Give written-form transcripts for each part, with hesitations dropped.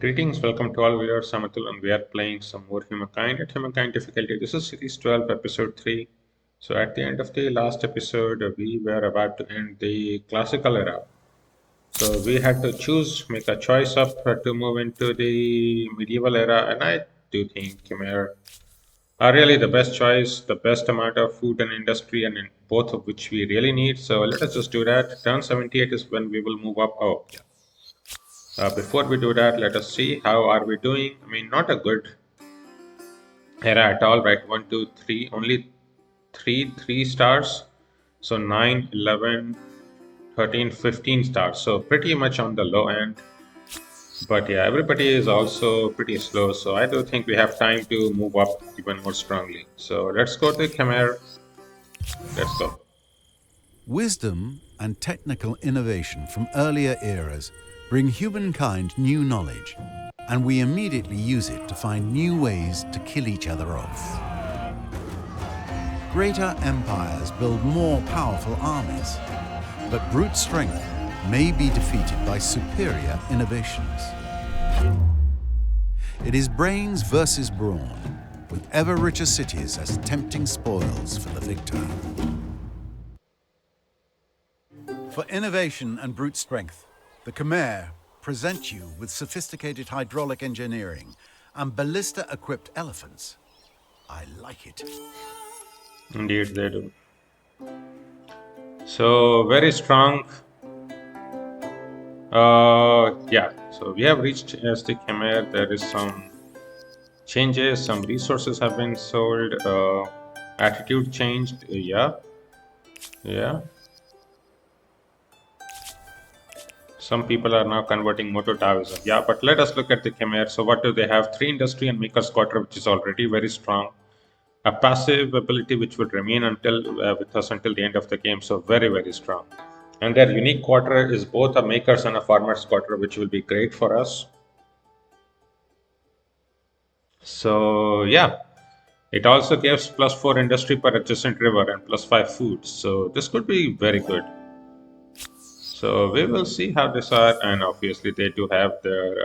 Greetings, welcome to all viewers. I'm Atul and we are playing some more Humankind at Humankind difficulty. This is series 12, episode 3. So, at the end of the last episode, we were about to end the classical era. So, we had to choose, make a choice up to move into the medieval era, and I do think Khmer are really the best choice, the best amount of food and industry, and in both of which we really need. So, let us just do that. Turn 78 is when we will move up. Oh, yeah. Before we do that, let us see how are we doing. I mean, not a good era at all, right? 1, 2, 3, only three stars. So 9, 11, 13, 15 stars. So pretty much on the low end. But yeah, everybody is also pretty slow. So I do think we have time to move up even more strongly. So let's go to Khmer. Let's go. Wisdom and technical innovation from earlier eras bring humankind new knowledge, and we immediately use it to find new ways to kill each other off. Greater empires build more powerful armies, but brute strength may be defeated by superior innovations. It is brains versus brawn, with ever richer cities as tempting spoils for the victor. For innovation and brute strength, the Khmer present you with sophisticated hydraulic engineering and ballista-equipped elephants. I like it. Indeed, they do. So very strong. Yeah, so we have reached as the Khmer. There is some changes, some resources have been sold, attitude changed. Yeah. Some people are now converting moto Taoism. Yeah, but let us look at the Khmer. So what do they have? 3 industry and maker's quarter, which is already very strong. A passive ability which will remain with us until the end of the game. So very, very strong. And their unique quarter is both a maker's and a farmer's quarter, which will be great for us. So yeah, it also gives +4 industry per adjacent river and +5 food. So this could be very good. So we will see how this are, and obviously they do have their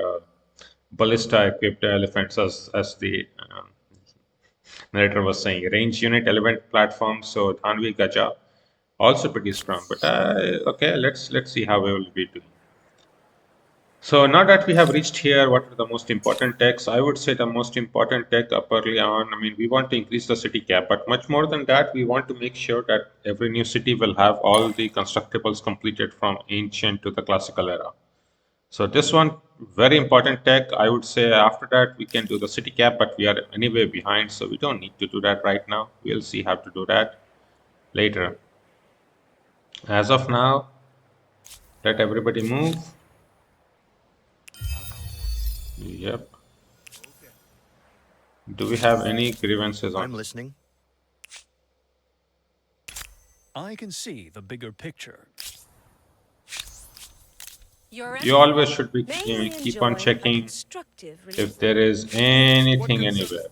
ballista equipped elephants as the narrator was saying. Range unit elephant platform. So Dhanvi Gaja also pretty strong. But okay, let's see how we will be doing. So now that we have reached here, what are the most important techs? I would say the most important tech up early on, I mean, we want to increase the city cap, but much more than that, we want to make sure that every new city will have all the constructibles completed from ancient to the classical era. So this one, very important tech. I would say after that, we can do the city cap, but we are anyway behind, so we don't need to do that right now. We'll see how to do that later. As of now, let everybody move. Yep. Do we have any grievances on? I'm listening. I can see the bigger picture. You always should be keep on checking if there is anything anywhere.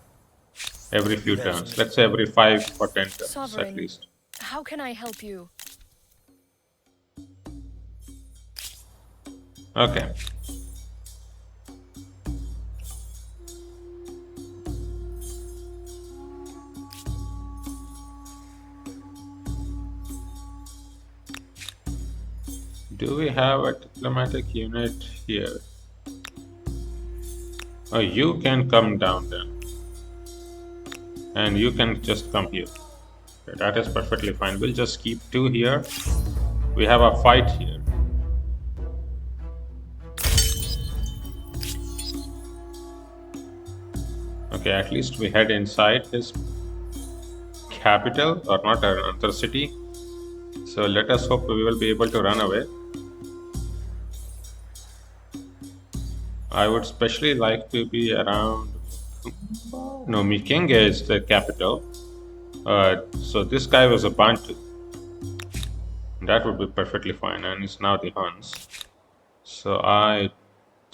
Every few turns. Let's say every 5 or 10 turns Sovereign, at least. how can I help you? Okay. Do we have a diplomatic unit here? Oh, you can come down then. And you can just come here. Okay, that is perfectly fine. We'll just keep 2 here. We have a fight here. Okay, at least we head inside his capital, or not another city. So let us hope we will be able to run away. I would especially like to be around. No, Mikenga is the capital. So this guy was a Bantu. That would be perfectly fine, and it's now the Huns. So I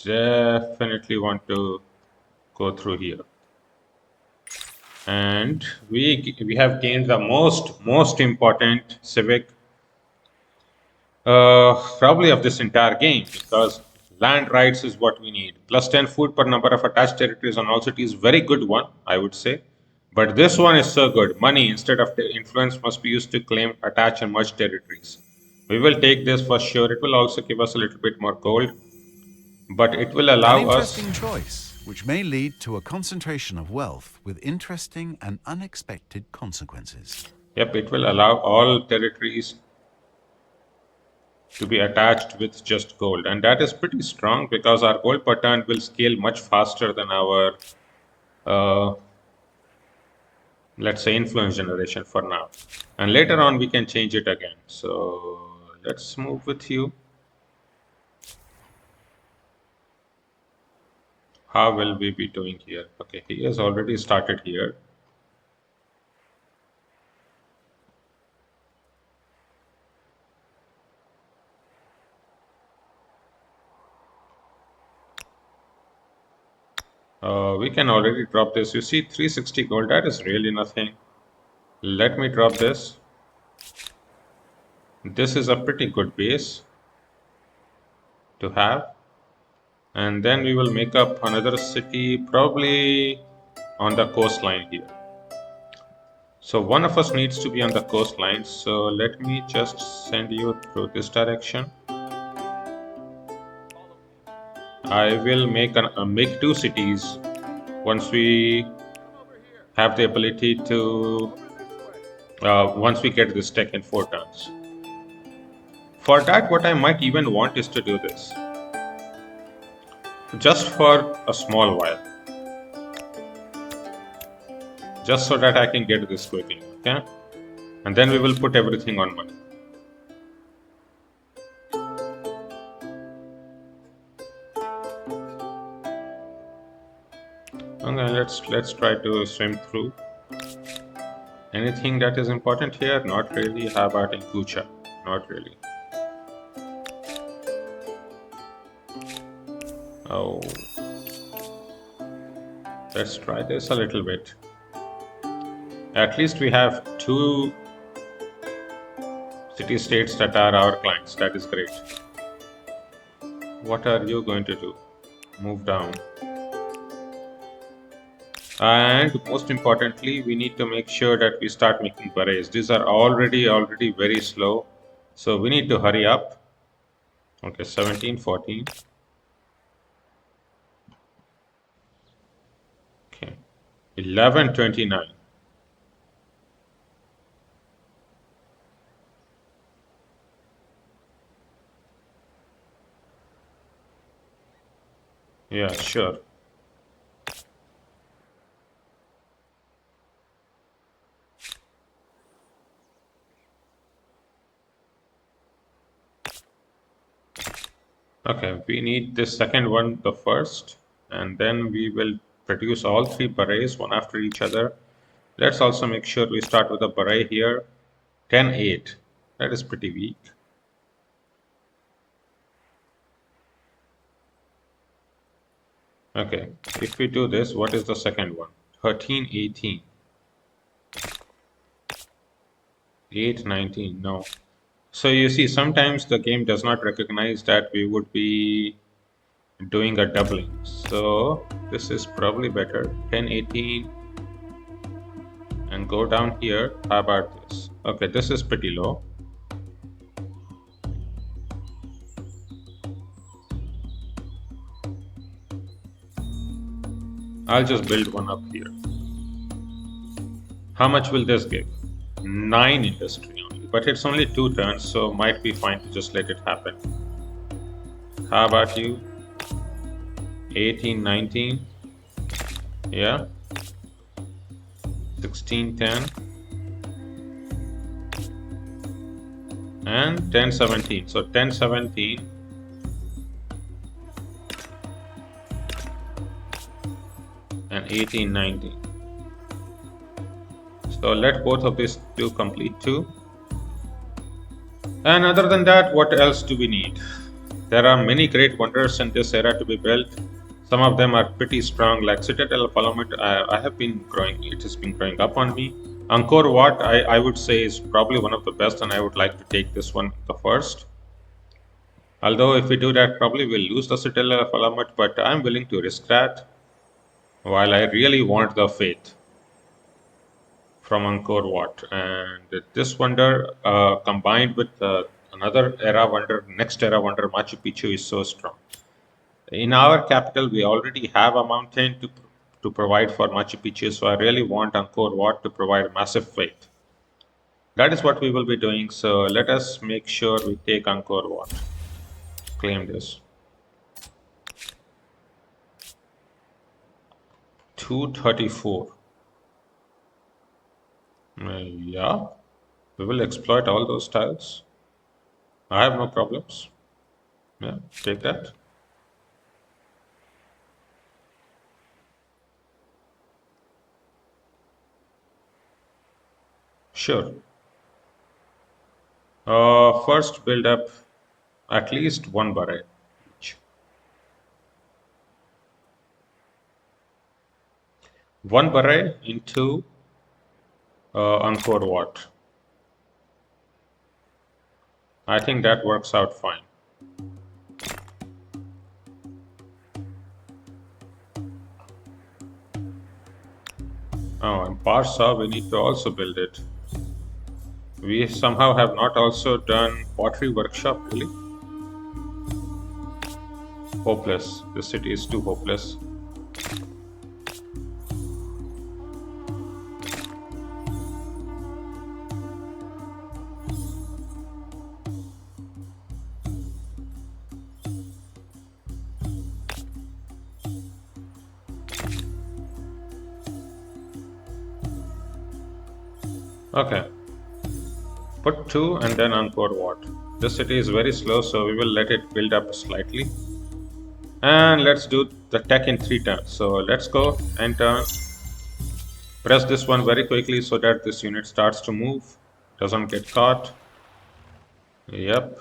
definitely want to go through here. And we have gained the most important civic probably of this entire game, because Land rights is what we need. Plus 10 food per number of attached territories on all cities. Very good one, I would say. But this one is so good. Money instead of influence must be used to claim, attach, and merge territories. We will take this for sure. It will also give us a little bit more gold, but it will An allow interesting us. choice, which may lead to a concentration of wealth with interesting and unexpected consequences. Yep, it will allow all territories to be attached with just gold, and that is pretty strong because our gold per turn will scale much faster than our uh, let's say influence generation for now, and later on we can change it again. So let's move with you. How will we be doing here? Okay, he has already started here. We can already drop this. You see 360 gold, that is really nothing. Let me drop this. This is a pretty good base to have. And then we will make up another city probably on the coastline here. So one of us needs to be on the coastline. So let me just send you through this direction. I will make make 2 cities once we have the ability to once we get this tech in 4 turns. For that, what I might even want is to do this just for a small while, just so that I can get this quickly, okay? And then we will put everything on money. Okay, let's try to swim through. Anything that is important here? Not really. How about in Kucha? Not really. Oh, let's try this a little bit. At least we have 2 city-states that are our clients. That is great. What are you going to do? Move down. And most importantly, we need to make sure that we start making berets. These are already very slow. So we need to hurry up. Okay, 17, 14. Okay, 11, 29. Yeah, sure. Okay, we need this second one the first, and then we will produce all 3 berets one after each other. Let's also make sure we start with a beret here. 10, 8. That is pretty weak. Okay, if we do this, what is the second one? 13, 18. 8, 19. No. So you see, sometimes the game does not recognize that we would be doing a doubling. So this is probably better. 10, 18. And go down here. How about this? Okay, this is pretty low. I'll just build one up here. How much will this give? 9 industry only, but it's only 2 turns, so might be fine to just let it happen. How about you? 18, 19. Yeah. 16, 10. And 10, 17. So 10, 17. And 18, 19. So let both of these two complete too. And other than that, what else do we need? There are many great wonders in this era to be built. Some of them are pretty strong, like Citadel of Parliament. I have been growing, it has been growing up on me. Angkor Wat, I would say, is probably one of the best, and I would like to take this one the first. Although if we do that, probably we'll lose the Citadel of Alamut, but I'm willing to risk that. While I really want the faith from Angkor Wat. And this wonder combined with another era wonder, next era wonder, Machu Picchu is so strong. In our capital, we already have a mountain to provide for Machu Picchu, so I really want Angkor Wat to provide massive faith. That is what we will be doing, so let us make sure we take Angkor Wat. Claim this. 234. Yeah, we will exploit all those tiles. I have no problems. Yeah, take that. Sure. First build up at least one beret each. One beret into Angkor Wat. I think that works out fine. Oh, and Parsa, we need to also build it. We somehow have not also done pottery workshop, really. Hopeless. The city is too hopeless. Okay. Put two and then Angkor Wat. This city is very slow, so we will let it build up slightly. And let's do the tech in 3 turns. So let's go and turn. Press this one very quickly so that this unit starts to move. Doesn't get caught. Yep.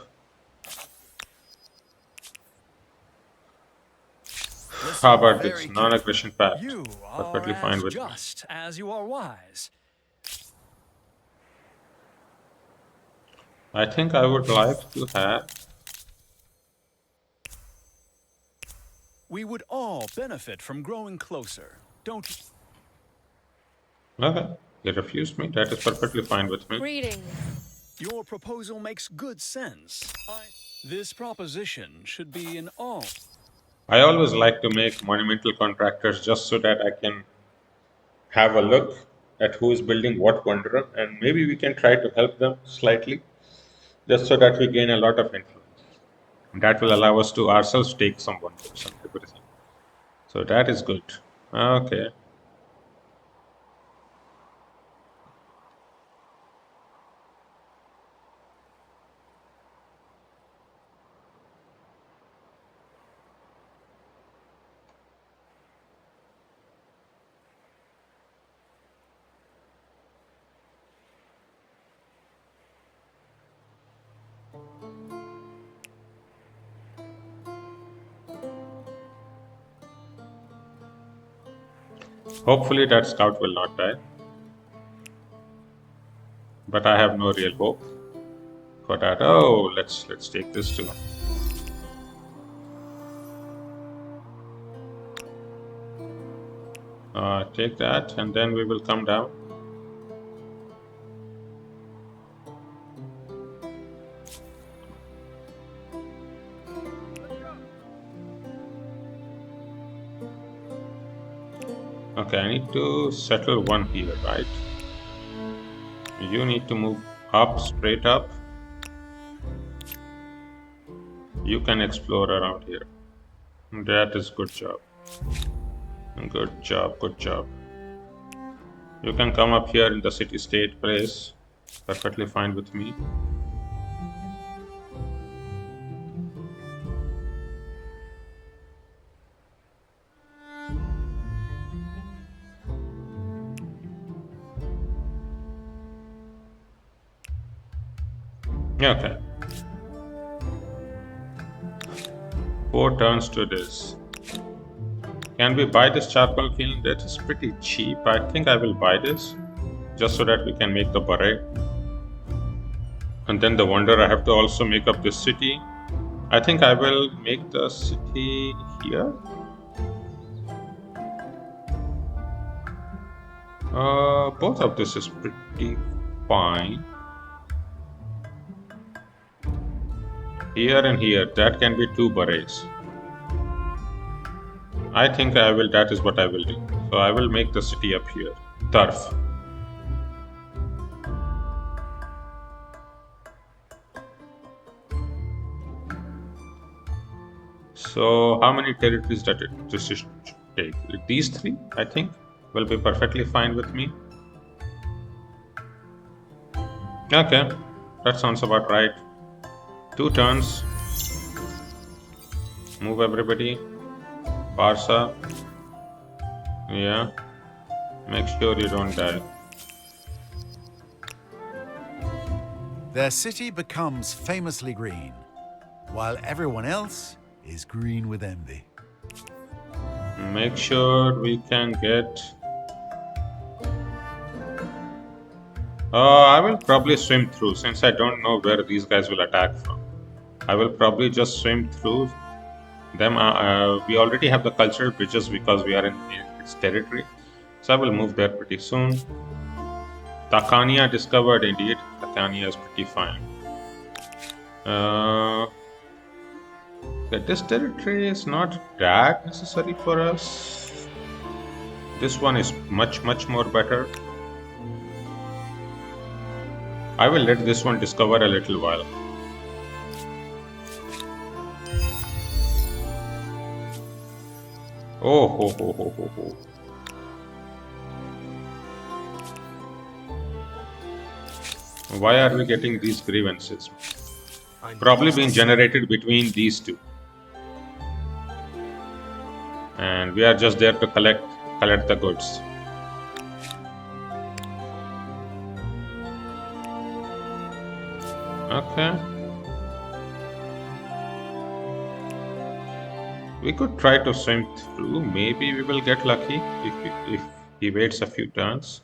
How about this non-aggression pact? You Perfectly are fine as with me. just as you are wise. I think I would like to have. We would all benefit from growing closer, don't you? Okay, they refused me. That is perfectly fine with me. Greetings. Your proposal makes good sense. This proposition should be in all. I always like to make monumental contractors just so that I can have a look at who is building what wonder, and maybe we can try to help them slightly, just so that we gain a lot of influence. That will allow us to ourselves take some wonders and everything. So that is good. Okay. Hopefully that scout will not die. But I have no real hope for that. Oh, let's take this too. Take that, and then we will come down. Okay, I need to settle one here, right? You need to move up, straight up. You can explore around here. That is good job. Good job, good job. You can come up here in the city-state place. Perfectly fine with me. Okay. 4 turns to this. Can we buy this charcoal kiln? That is pretty cheap. I think I will buy this just so that we can make the beret. And then the wonder, I have to also make up this city. I think I will make the city here. Both of this is pretty fine. Here and here, that can be 2 berets. I think that is what I will do. So I will make the city up here. Turf. So how many territories this should take? These 3, I think, will be perfectly fine with me. Okay, that sounds about right. 2 turns. Move everybody. Barca. Yeah. Make sure you don't die. Their city becomes famously green, while everyone else is green with envy. Make sure we can get... I will probably swim through since I don't know where these guys will attack from. I will probably just swim through them. We already have the cultural bridges because we are in its territory. So I will move there pretty soon. Takania discovered indeed. Takania is pretty fine. This territory is not that necessary for us. This one is much more better. I will let this one discover a little while. Oh ho ho ho ho ho. Why are we getting these grievances? Probably being generated between these 2. And we are just there to collect the goods. Okay. We could try to swim through. Maybe we will get lucky if he waits a few turns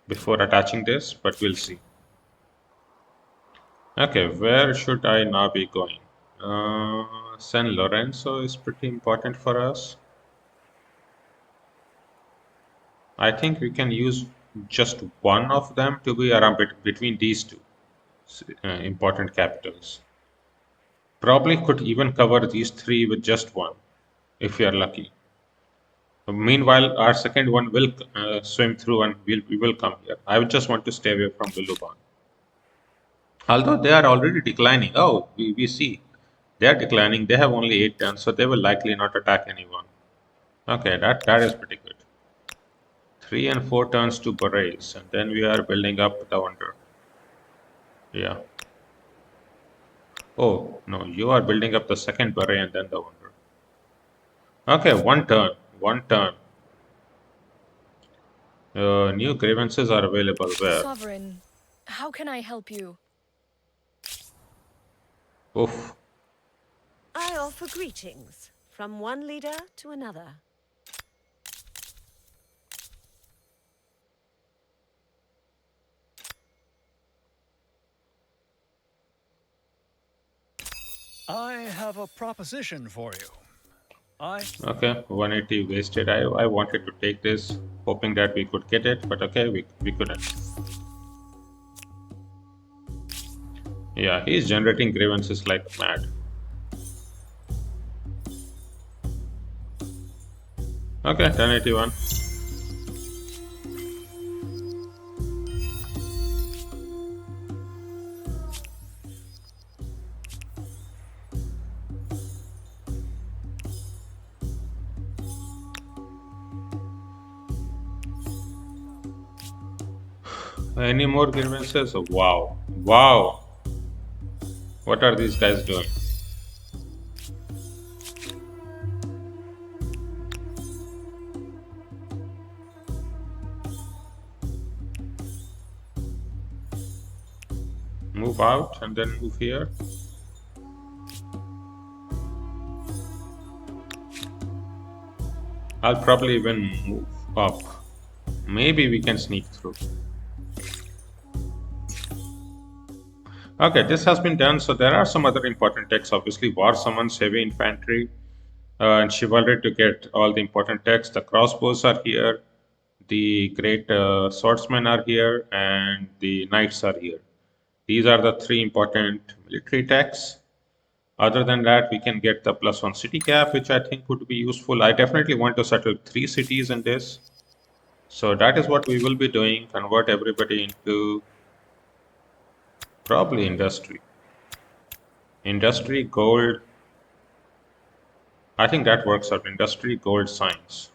before attaching this, but we'll see. Okay, where should I now be going? San Lorenzo is pretty important for us. I think we can use just one of them to be around between these 2 important capitals. Probably could even cover these 3 with just one, if we are lucky. Meanwhile, our second one will swim through and we will come here. I would just want to stay away from Buluban. Although they are already declining. Oh, we see. They are declining. They have only 8 turns, so they will likely not attack anyone. Okay, that is pretty good. 3 and 4 turns to berets, and then we are building up the wonder. Yeah. Oh, no, you are building up the second beret and then the wonder. Okay, 1 turn. 1 turn. New grievances are available where? Sovereign, how can I help you? Oof. I offer greetings from one leader to another. I have a proposition for you. Okay, 180 wasted. I wanted to take this, hoping that we could get it, but okay, we couldn't. Yeah, he's generating grievances like mad. Okay, 1081. Any more grievances? Oh, wow. Wow. What are these guys doing? Move out and then move here. I'll probably even move up. Maybe we can sneak through. Okay, this has been done. So there are some other important texts. Obviously, war summons heavy infantry and chivalry to get all the important texts. The crossbows are here. The great swordsmen are here, and the knights are here. These are the three important military texts. Other than that, we can get the +1 city cap, which I think would be useful. I definitely want to settle 3 cities in this. So that is what we will be doing, convert everybody into probably industry. Industry, gold. I think that works out. Industry, gold, science.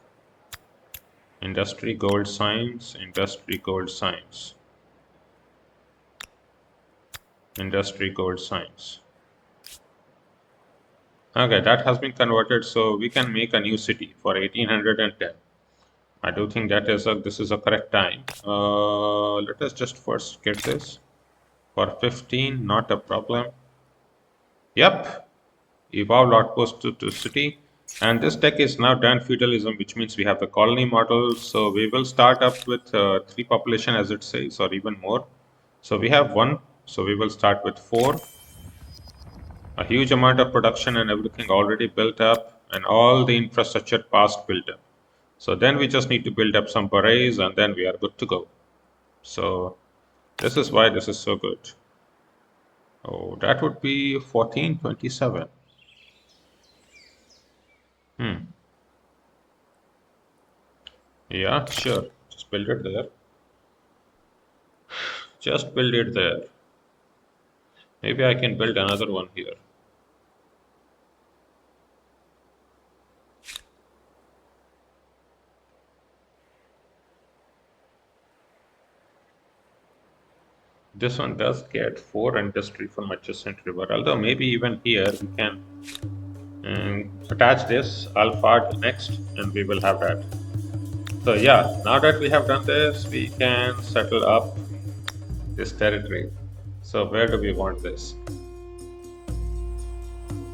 Industry, gold, science. Industry, gold, science. Industry, gold, science. Okay, that has been converted, so we can make a new city for 1810. I do think this is a correct time. Let us just first get this for 15, not a problem. Yep, evolved outpost to city. And this tech is now done feudalism, which means we have the colony model. So we will start up with 3 population as it says, or even more. So we have 1, so we will start with 4. A huge amount of production and everything already built up, and all the infrastructure past built up. So then we just need to build up some berets, and then we are good to go. So this is why this is so good. Oh, that would be 1427. Hmm. Yeah, sure. Just build it there. Just build it there. Maybe I can build another one here. This one does get 4 industry from adjacent river. Although maybe even here we can attach this alpha next, and we will have that. So yeah, now that we have done this, we can settle up this territory. So where do we want this?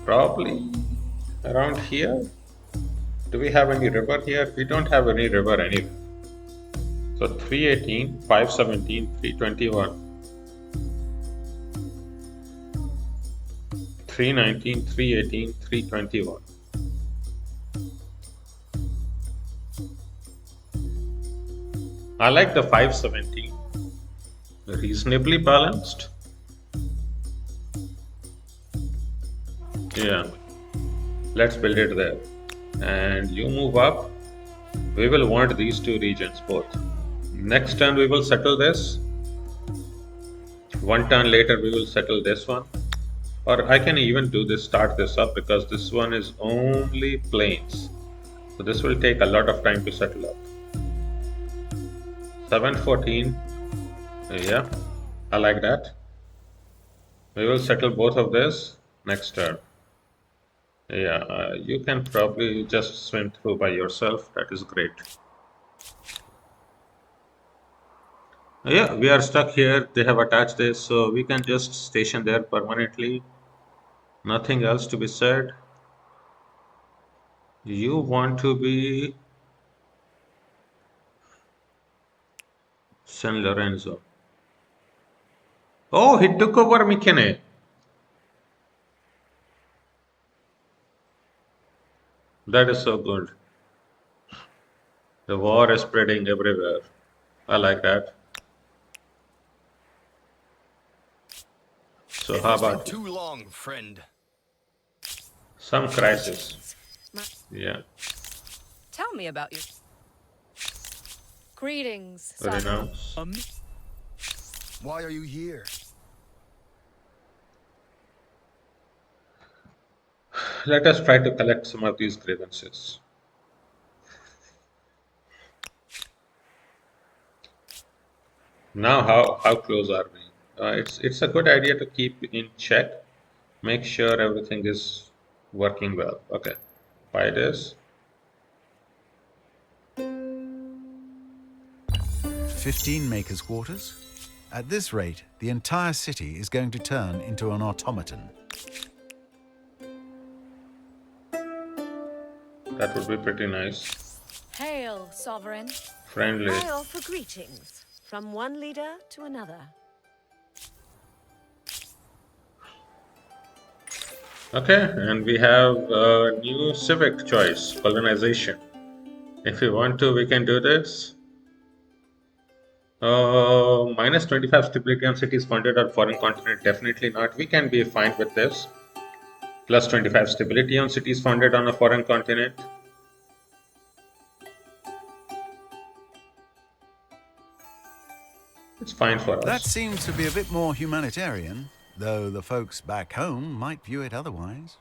Probably around here. Do we have any river here? We don't have any river anywhere. So 318, 517, 321, 319, 318, 321. I like the 517. Reasonably balanced. Yeah. Let's build it there. And you move up. We will want these 2 regions both. Next turn we will settle this. 1 turn later we will settle this one. Or I can even do this, start this up, because this one is only plains. So this will take a lot of time to settle up. 714. Yeah, I like that. We will settle both of this next turn. Yeah, you can probably just swim through by yourself. That is great. Yeah, we are stuck here. They have attached this, so we can just station there permanently. Nothing else to be said. You want to be San Lorenzo. Oh, he took over Mikene. That is so good. The war is spreading everywhere. I like that. So It how has been about too long, friend. some crisis? Greetings. My- Yeah, Tell me about you. Greetings, Sovereign. renounce. Why are you here? Let us try to collect some of these grievances. Now, how close are we? It's a good idea to keep in check. Make sure everything is working well. Okay, buy this. 15 makers' quarters? At this rate, the entire city is going to turn into an automaton. That would be pretty nice. Hail, Sovereign. Friendly. I offer greetings from one leader to another. Okay, and we have a new civic choice, colonization. If we want to, we can do this. Minus 25 stability on cities founded on foreign continent, definitely not. We can be fine with this. Plus 25 stability on cities founded on a foreign continent. It's fine for That us. seems to be a bit more humanitarian, though the folks back home might view it otherwise.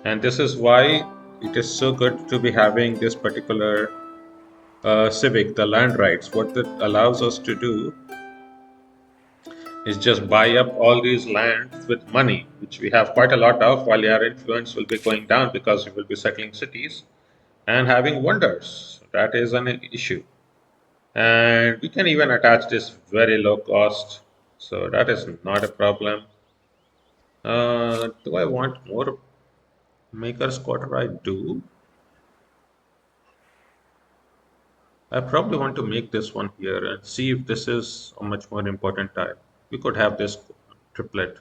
And this is why it is so good to be having this particular civic, the land rights. What that allows us to do is just buy up all these lands with money, which we have quite a lot of, while our influence will be going down because we will be settling cities and having wonders. That is an issue. And we can even attach this very low cost, so that is not a problem. Do I want more Maker's Quarter? I do. I probably want to make this one here and see if this is a much more important tile. We could have this triplet.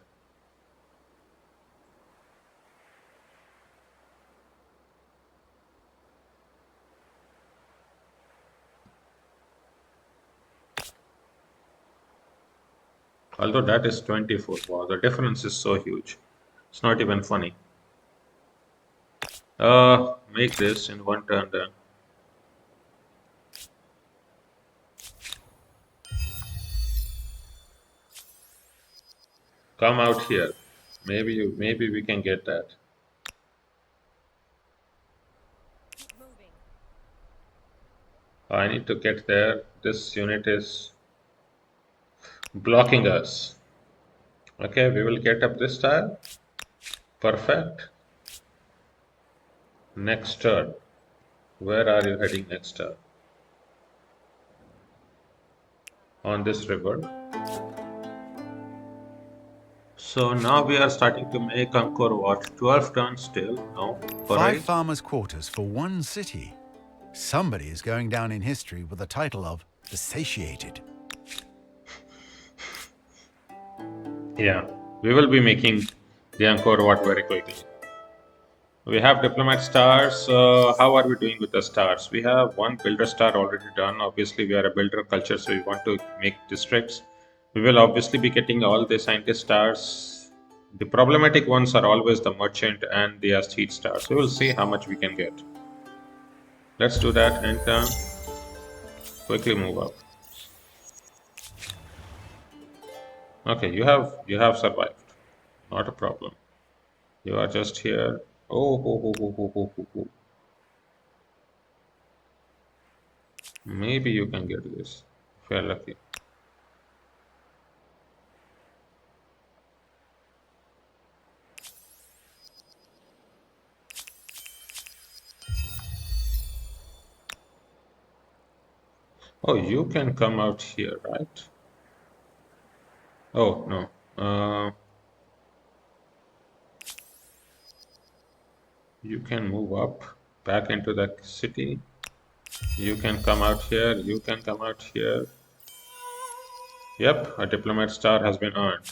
Although that is 24. Wow, the difference is so huge. It's not even funny. Make this in one turn then. Come out here. Maybe we can get that. I need to get there. This unit is blocking us. Okay, we will get up this tile. Perfect. Next turn. Where are you heading next turn? On this river. So now we are starting to make Angkor Wat. 12 turns still. No. 5 Alright. farmers' quarters for one city. Somebody is going down in history with the title of the Satiated. Yeah. We will be making the Angkor Wat very quickly. We have diplomat stars. How are we doing with the stars? We have one builder star already done. Obviously, we are a builder culture, so we want to make districts. We will obviously be getting all the scientist stars. The problematic ones are always the merchant and the astute stars. We will see how much we can get. Let's do that and quickly move up. Okay, you have survived. Not a problem. You are just here. Oh, ho, ho, ho, ho, ho, ho, ho. Maybe you can get this if you are lucky. Oh, you can come out here, right? Oh, no. You can move up back into the city. You can come out here. You can come out here. Yep, a diplomat star has been earned.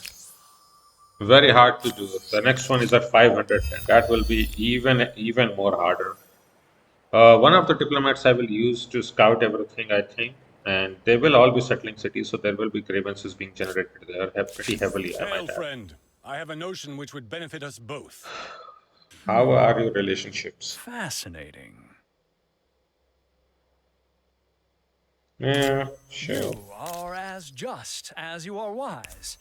Very hard to do. The next one is at 500, and that will be even more harder. One of the diplomats I will use to scout everything, I think, and they will all be settling cities, so there will be grievances being generated there pretty heavily, I Hail, might add. friend. I have a notion which would benefit us both. How are your relationships? Fascinating. Yeah, sure. You are as just as you are wise.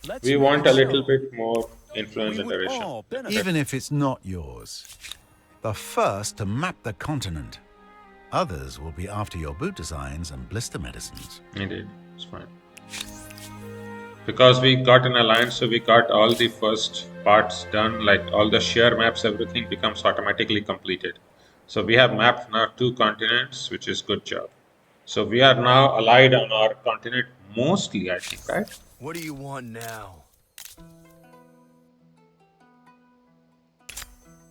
Let's We make want it a little so. bit more influence We in the would region. all benefit. Even if it's not yours. The first to map the continent. Others will be after your boot designs and blister medicines. Indeed, it's fine. Because we got an alliance, so we got all the first parts done, like all the share maps, everything becomes automatically completed. So we have mapped now 2 continents, which is good job. So we are now allied on our continent mostly, I think, right? What do you want now?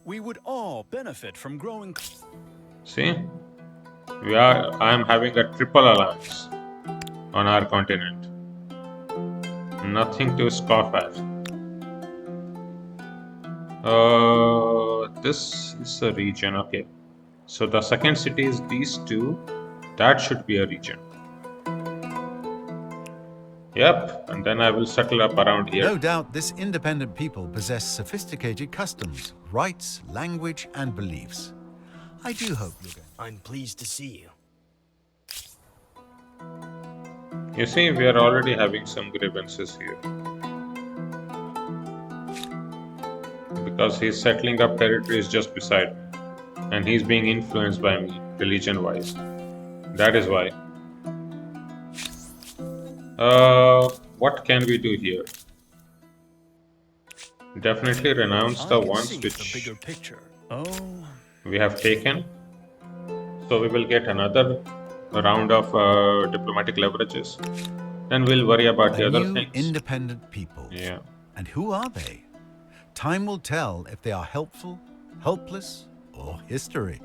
We would all benefit from growing. See? I am having a triple alliance on our continent. Nothing to scoff at. This is a region. Okay. So the second city is these two. That should be a region. Yep. And then I will settle up around here. No doubt this independent people possess sophisticated customs, rights, language, and beliefs. I do hope you're going. I'm pleased to see you. You see, we are already having some grievances here. Because he's settling up territories just beside me. And he's being influenced by me, religion-wise. That is why. What can we do here? Definitely renounce the I can ones see which the bigger picture. Oh, we have taken. So we will get another round of diplomatic leverages. Then we'll worry about the A other new things. independent people. Yeah. And who are they? Time will tell if they are helpful, helpless, or history.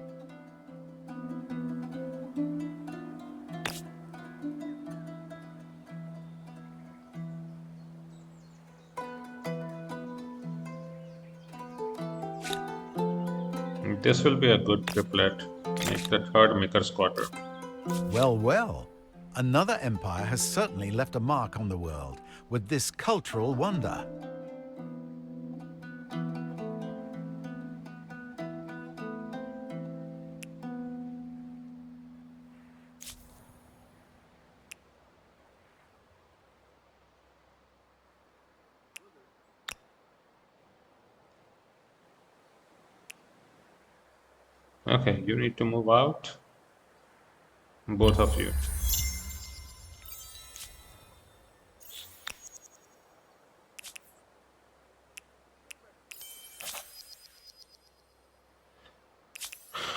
This will be a good triplet. Make the third maker's quarter. Well, well. Another empire has certainly left a mark on the world with this cultural wonder. Okay, you need to move out. Both of you.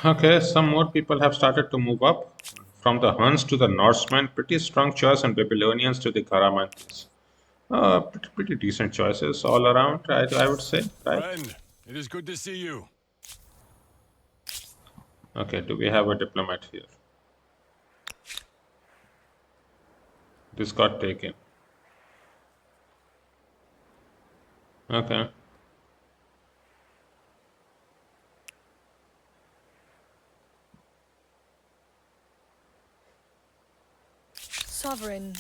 Okay, some more people have started to move up. From the Huns to the Norsemen, pretty strong choice, and Babylonians to the Karamantis. Pretty decent choices all around, I would say, right? Friend, it is good to see you. Okay, do we have a diplomat here? This got taken. Okay. Sovereign,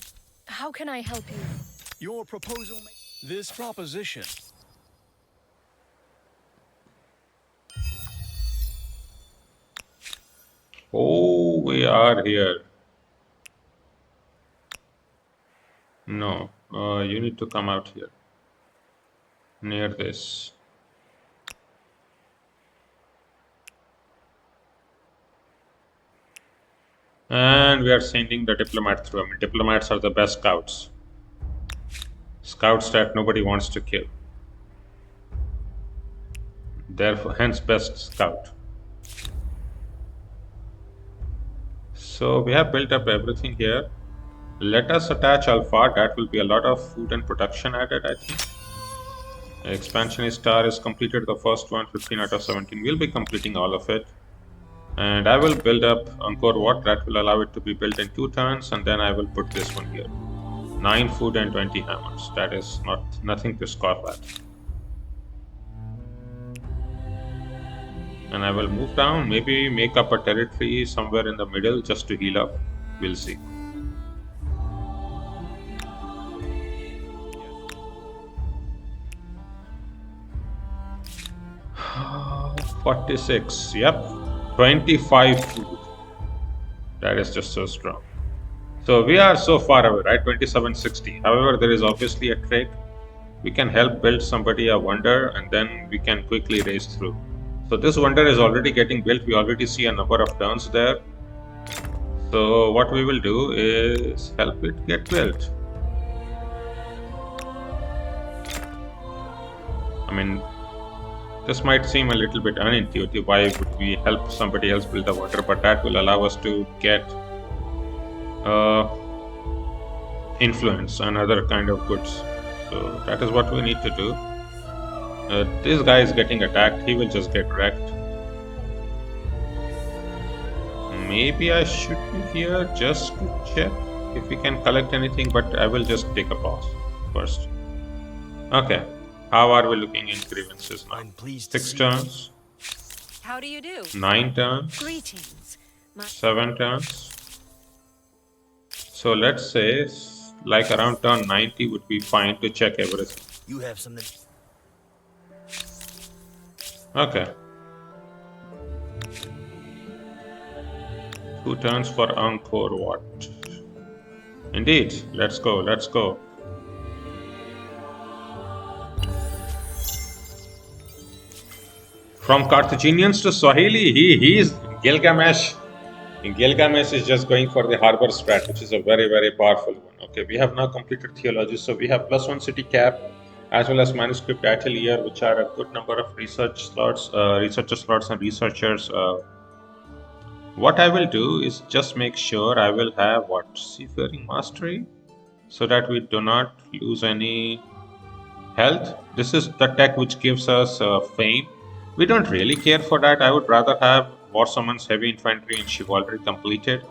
how can I help you? your proposal. This proposition. Oh, we are here. No, you need to come out here. Near this. And we are sending the diplomat through. I mean, diplomats are the best scouts. Scouts that nobody wants to kill. Therefore, hence best scout. So we have built up everything here. Let us attach alpha. That will be a lot of food and production added, I think. Expansionist star is completed, the first one, 15 out of 17. We'll be completing all of it. And I will build up Angkor Wat. That will allow it to be built in 2 turns. And then I will put this one here. 9 food and 20 hammers. That is nothing to scoff at. And I will move down, maybe make up a territory somewhere in the middle just to heal up. We'll see. $46, yep. 25 food. That is just so strong. So we are so far away, right? 2760. However, there is obviously a trick. We can help build somebody a wonder and then we can quickly race through. So this wonder is already getting built. We already see a number of turns there. So what we will do is help it get built. I mean, this might seem a little bit unintuitive. Why would we help somebody else build a wonder? But that will allow us to get influence and other kind of goods. So that is what we need to do. This guy is getting attacked. He will just get wrecked. Maybe I should be here just to check if we can collect anything, but I will just take a pause first. Okay. How are we looking in grievances now? I'm pleased to 6 see turns, How do you do? 9 turns, Greetings. 7 turns. So let's say like around turn 90 would be fine to check everything. you have something. Okay. 2 turns for Angkor Wat. Indeed. Let's go. Let's go. From Carthaginians to Swahili, he's Gilgamesh. And Gilgamesh is just going for the harbor strat, which is a very powerful one. Okay, we have now completed theology, so we have +1 city cap as well as manuscript atelier, which are a good number of research slots, researcher slots, and researchers. What I will do is just make sure I will have what seafaring mastery, so that we do not lose any health. This is the tech which gives us fame. We don't really care for that. I would rather have war summons, heavy infantry, and chivalry completed.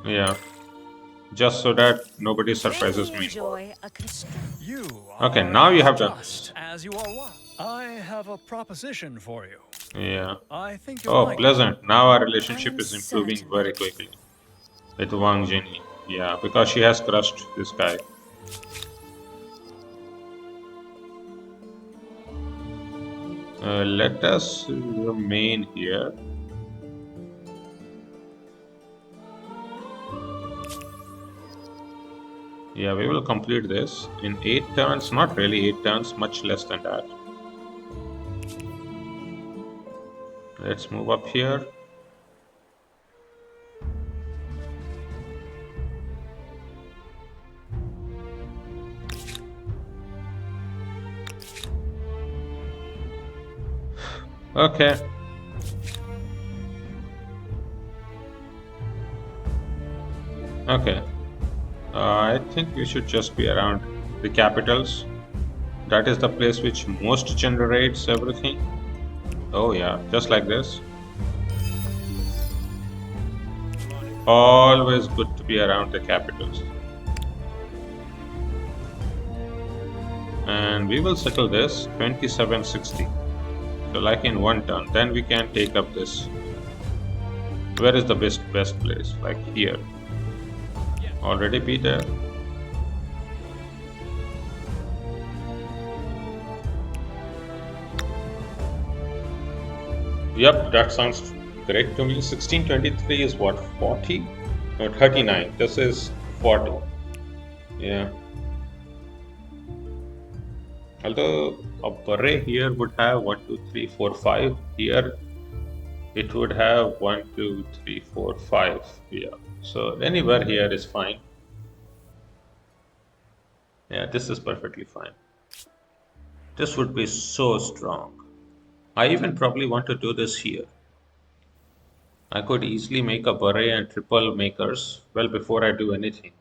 Yeah, just so that nobody surprises me more. Enjoy a You Okay, are now you have done just this. as you are wise. I have a proposition for you. Yeah. I think you'll Oh, like it. pleasant. Now our I relationship am is improving certain very of it. quickly with Wang Jini. Yeah, because she has crushed this guy. Let us remain here. Yeah, we will complete this in 8 turns. Not really 8 turns, much less than that. Let's move up here. Okay. Okay. I think we should just be around the capitals. That is the place which most generates everything. Oh yeah, just like this. Always good to be around the capitals. And we will settle this 2760. So like in 1 turn, then we can take up this. Where is the best place? Like here. Already be there. Yep, that sounds great to me. 1623 is what? 40? No, 39. This is 40. Yeah. Although a beret here would have 1, 2, 3, 4, 5. Here it would have 1, 2, 3, 4, 5. Yeah. So anywhere here is fine. Yeah, this is perfectly fine. This would be so strong. I even probably want to do this here. I could easily make a beret and triple makers well before I do anything.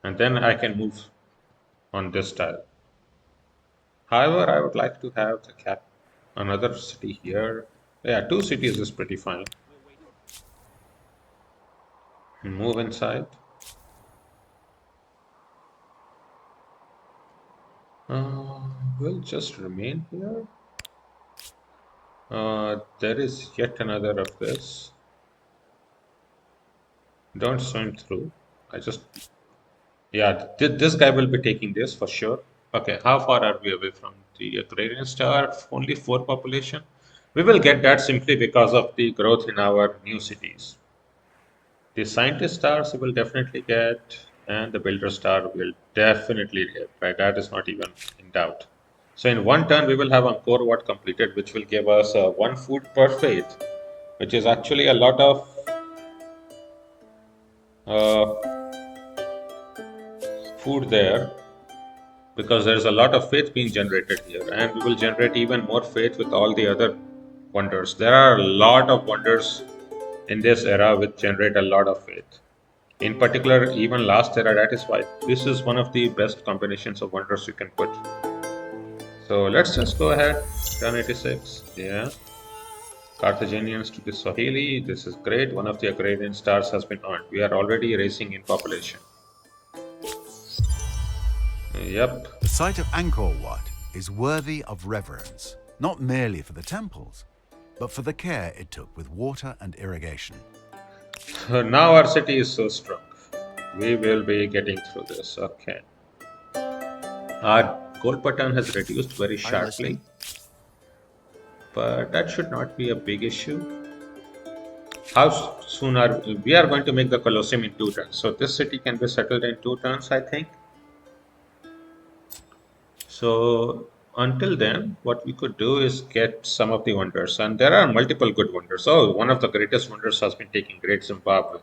And then I can move on this tile. However, I would like to have the cap another city here. Yeah, 2 cities is pretty fine. Move inside. We'll just remain here. There is yet another of this. Don't swim through. Yeah, this guy will be taking this for sure. Okay, how far are we away from the Agrarian Star? Only 4 population. We will get that simply because of the growth in our new cities. The Scientist Stars we will definitely get, and the Builder Star will definitely get, right? That is not even in doubt. So in 1 turn, we will have Angkor Wat completed, which will give us 1 food per faith, which is actually a lot of food there, because there is a lot of faith being generated here, and we will generate even more faith with all the other wonders. There are a lot of wonders in this era which generate a lot of faith. In particular, even last era, that is why this is one of the best combinations of wonders you can put. So let's just go ahead, turn 86. Yeah. Carthaginians to the Swahili. This is great. One of the agrarian stars has been earned. We are already rising in population. Yep. The site of Angkor Wat is worthy of reverence, not merely for the temples, but for the care it took with water and irrigation. Now our city is so strong. We will be getting through this. Okay. Our gold pattern has reduced very sharply, but that should not be a big issue. How soon are we are going to make the Colosseum in 2 turns? So this city can be settled in 2 turns, I think. So until then, what we could do is get some of the wonders, and there are multiple good wonders. Oh, one of the greatest wonders has been taking Great Zimbabwe,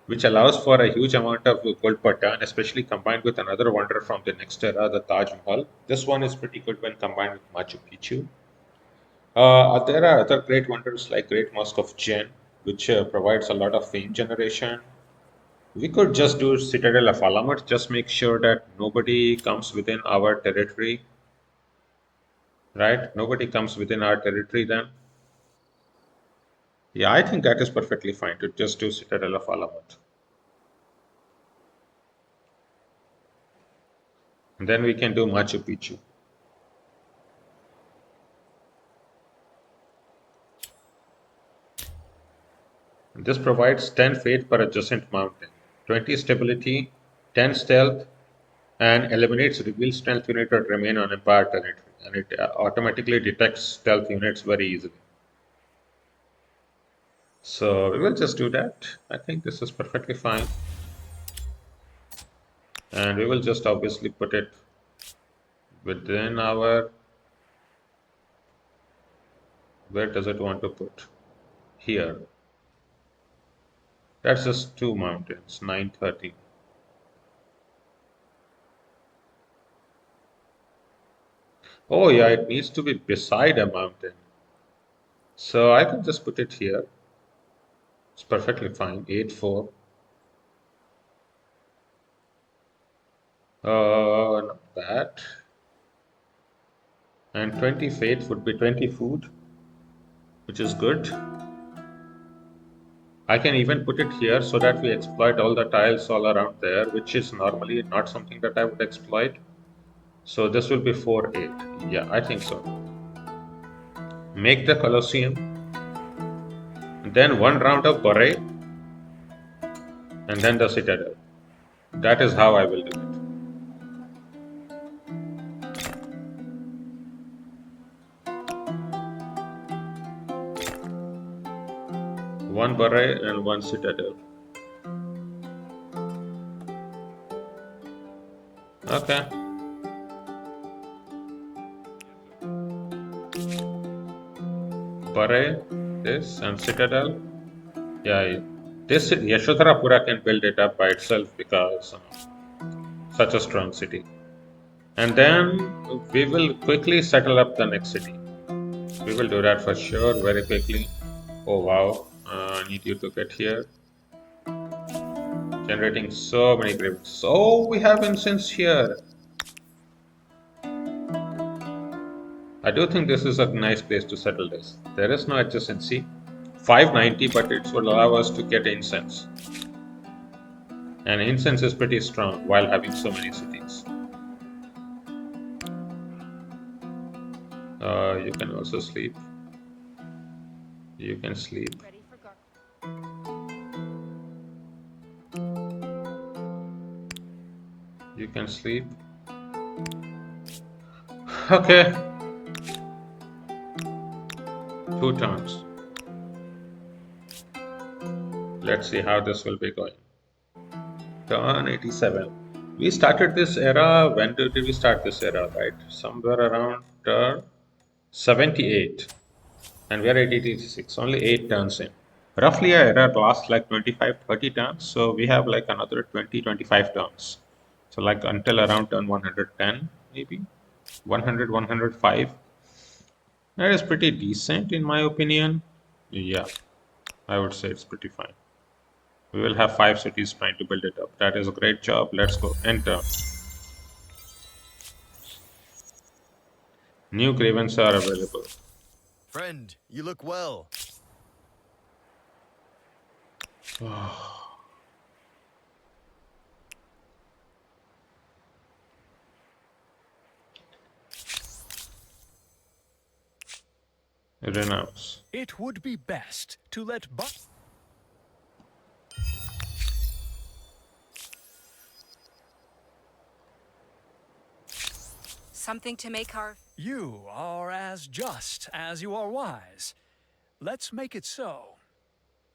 which allows for a huge amount of gold per ton, especially combined with another wonder from the next era, the Taj Mahal. This one is pretty good when combined with Machu Picchu. There are other great wonders like Great Mosque of Jen, which provides a lot of fame generation. We could just do Citadel of Alamut, just make sure that nobody comes within our territory, right? Nobody comes within our territory then. Yeah, I think that is perfectly fine to just do Citadel of Alamut. And then we can do Machu Picchu. This provides 10 fate per adjacent mountain, 20 stability, 10 stealth, and eliminates reveal stealth unit that remain on Empire territory. And it automatically detects stealth units very easily. So we will just do that. I think this is perfectly fine. And we will just obviously put it within our, where does it want to put? Here. That's just 2 mountains, 930. Oh yeah, it needs to be beside a mountain. So I can just put it here. It's perfectly fine. 8-4. Not bad. And 20 fate would be 20 food, which is good. I can even put it here so that we exploit all the tiles all around there, which is normally not something that I would exploit. So this will be 4-8. Yeah, I think so. Make the Colosseum. Then 1 round of Beret. And then the Citadel. That is how I will do it. One Beret and 1 Citadel. Okay. Beret, this, and Citadel. Yeah, this Yashodharapura can build it up by itself because such a strong city. And then we will quickly settle up the next city. We will do that for sure very quickly. Oh wow, I need you to get here. Generating so many grievances. Oh, we have incense here. I do think this is a nice place to settle this. There is no adjacency. 590, but it will allow us to get incense. And incense is pretty strong while having so many cities. You can also sleep. You can sleep. You can sleep. Okay. 2 turns. Let's see how this will be going. Turn 87. We started this era. When did we start this era? Right? Somewhere around turn 78. And we are at 86. Only 8 turns in. Roughly, a era lasts like 25-30 turns. So we have like another 20-25 turns. So like until around turn 110, maybe 100-105. That is pretty decent in my opinion. Yeah, I would say it's pretty fine. We will have 5 cities trying to build it up. That is a great job. Let's go. Enter. New cravens are available. Friend, you look well. Renounce. It would be best to let Something to make our... You are as just as you are wise. Let's make it so.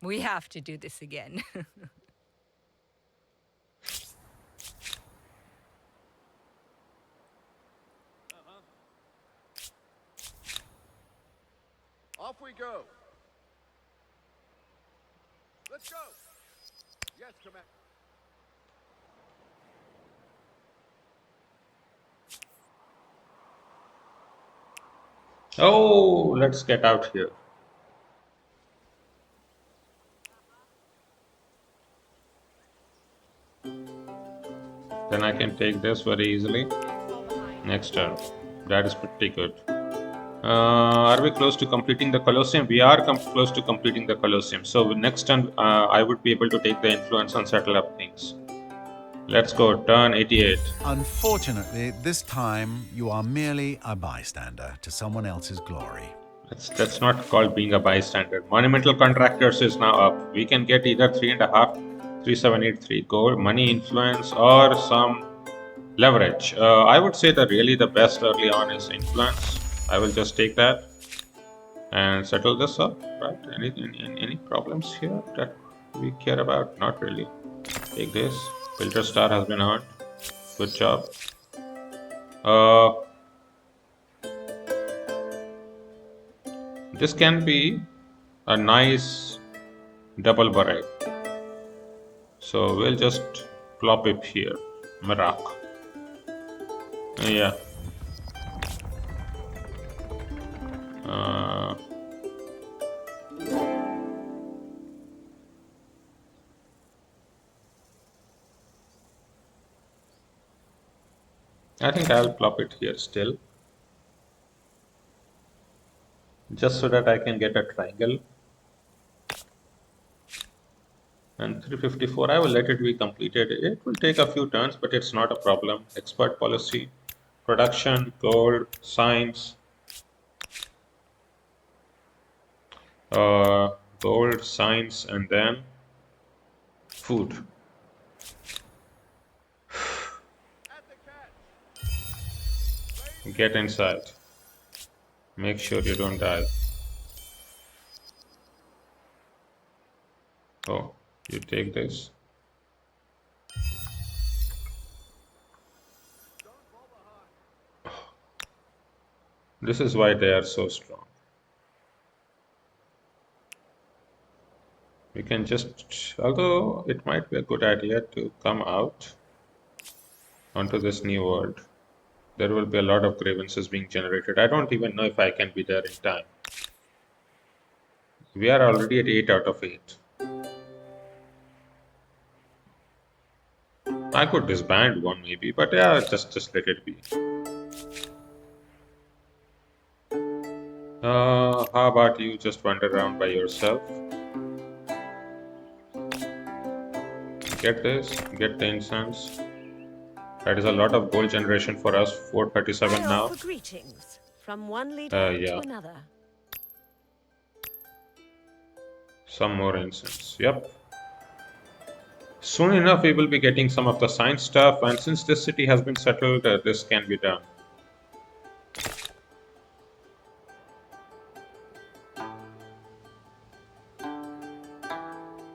We have to do this again. Off we go. Let's go. Yes, Commander. Oh, let's get out here. Then I can take this very easily. Next turn. That is pretty good. Are we close to completing the Colosseum? We are close to completing the Colosseum. So next turn, I would be able to take the influence and settle up things. Let's go. Turn 88. Unfortunately, this time you are merely a bystander to someone else's glory. That's not called being a bystander. Monumental Contractors is now up. We can get either 3.5, 3783 gold, money influence, or some leverage. I would say that really the best early on is influence. I will just take that and settle this up. Right? Any problems here that we care about? Not really. Take this. Filter star has been earned. Good job. This can be a nice double beret. So we'll just plop it here. Marak. Yeah. I think I'll plop it here still. Just so that I can get a triangle. And 354, I will let it be completed. It will take a few turns, but it's not a problem. Expert policy, production, gold, science, gold, science, and then food. Get inside. Make sure you don't die. Oh, you take this. This is why they are so strong. We can just, although it might be a good idea to come out onto this new world. There will be a lot of grievances being generated. I don't even know if I can be there in time. We are already at 8 out of 8. I could disband one maybe, but yeah, just let it be. How about you just wander around by yourself? Get this, get the incense. That is a lot of gold generation for us. 437 I now. offer greetings from one leader Yeah. to another. Some more incense. Yep. Soon enough, we will be getting some of the science stuff, and since this city has been settled, this can be done.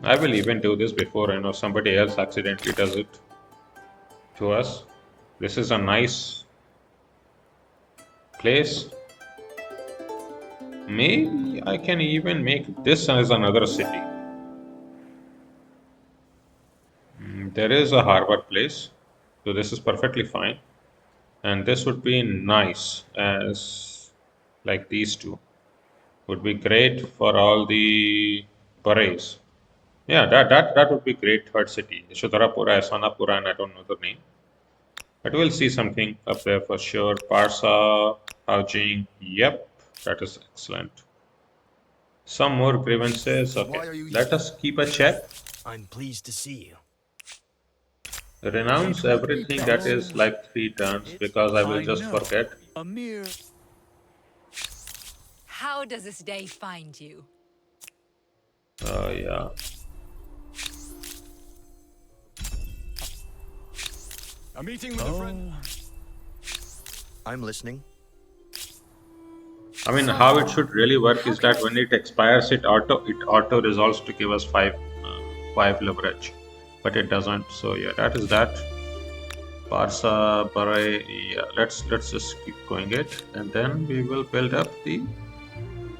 I will even do this before somebody else accidentally does it to us. This is a nice place. Maybe I can even make this as another city. There is a harbor place, so this is perfectly fine. And this would be nice as like these two. Would be great for all the berets. Yeah, that would be great. Third city, Yashodarapura, Asanapura, and I don't know the name. But we'll see something up there for sure. Parsa, Haojing, yep, that is excellent. Some more grievances. Okay, let us keep a check. I'm pleased to see you. Renounce It would be everything that best. is like 3 turns because I will I just know. forget. A mere. How does this day find you? Yeah. A meeting with a friend. I'm listening. I mean, how it Sovereign, should really work how is can that I... when it expires, it auto resolves to give us 5 leverage, but it doesn't. So yeah, that is that. Barca, Barai, yeah. Let's just keep going it, and then we will build up the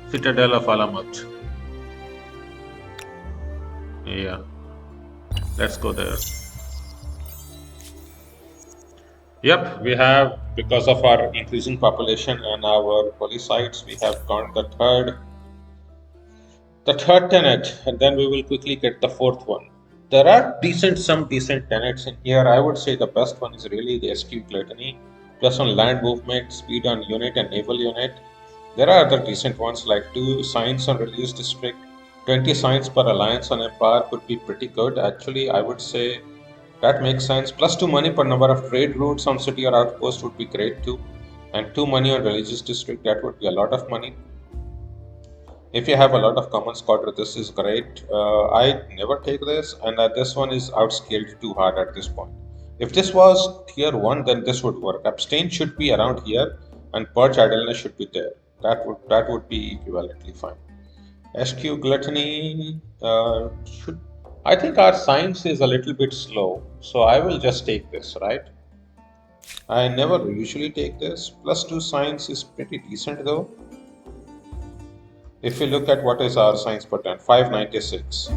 Citadel of Alamut. Yeah, let's go there. Yep, we have, because of our increasing population and our police sites, we have gone the third tenet, and then we will quickly get the fourth one. There are some decent tenets in here. I would say the best one is really the SQ gluttony, plus on land movement, speed on unit, and naval unit. There are other decent ones like 2 signs on release district, 20 signs per alliance on empire could be pretty good. Actually, I would say that makes sense. Plus 2 money per number of trade routes on city or outpost would be great too. And 2 money on religious district, that would be a lot of money. If you have a lot of common squatter, this is great. I never take this, and this one is outscaled too hard at this point. If this was tier 1, then this would work. Abstain should be around here, and purge idleness should be there. That would be equivalently fine. SQ gluttony should. I think our science is a little bit slow, so I will just take this, right? I never usually take this. +2 science is pretty decent though. If we look at what is our science per turn, 596.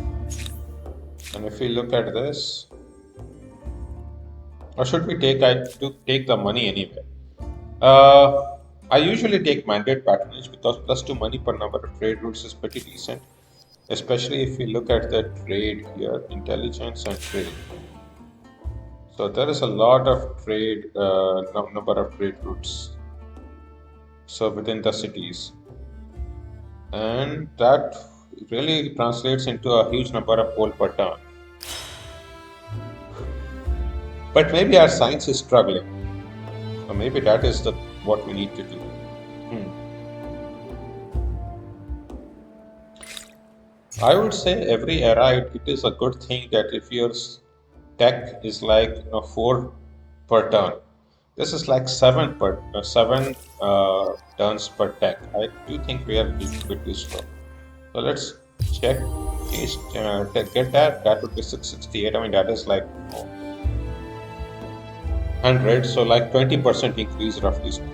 And if we look at this, or should we take, I do take the money anyway. I usually take mandate patronage because +2 money per number of trade routes is pretty decent, especially if we look at the trade here, intelligence and trade. So there is a lot of trade, number of trade routes. So within the cities, and that really translates into a huge number of gold per turn. But maybe our science is struggling. So maybe that is what we need to do. I would say every era it is a good thing that if your tech is like 4 per turn, this is like 7 turns per tech. I do think we are a little bit too slow. So let's check. Get that. That would be 668. I mean that is like 100. So like 20% increase roughly speaking.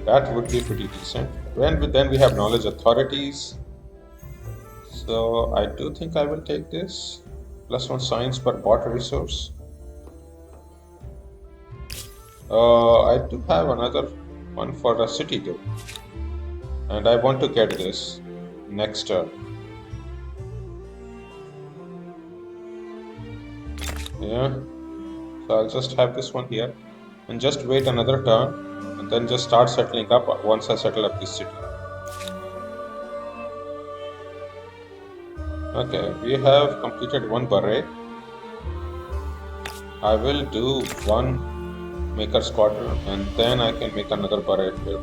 That would be pretty decent. Then we have knowledge authorities. So I do think I will take this. +1 science per bot resource. I do have another one for the city too. And I want to get this next turn. Yeah. So I'll just have this one here and just wait another turn and then just start settling up once I settle up this city. Okay, we have completed 1 beret. I will do 1 maker squadron and then I can make another beret here.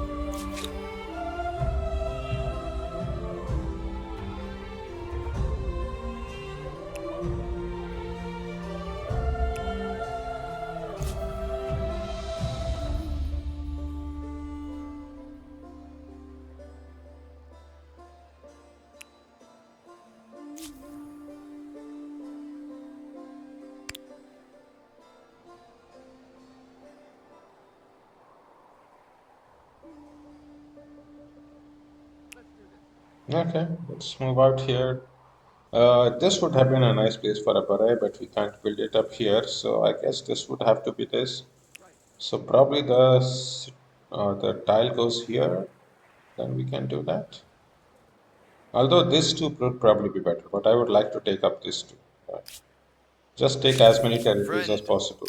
Okay, let's move out here. This would have been a nice place for a beret, but we can't build it up here, so I guess this would have to be this. So probably the tile goes here, then we can do that. Although this too would probably be better, but I would like to take up this too. Just take as many territories as Friend. possible.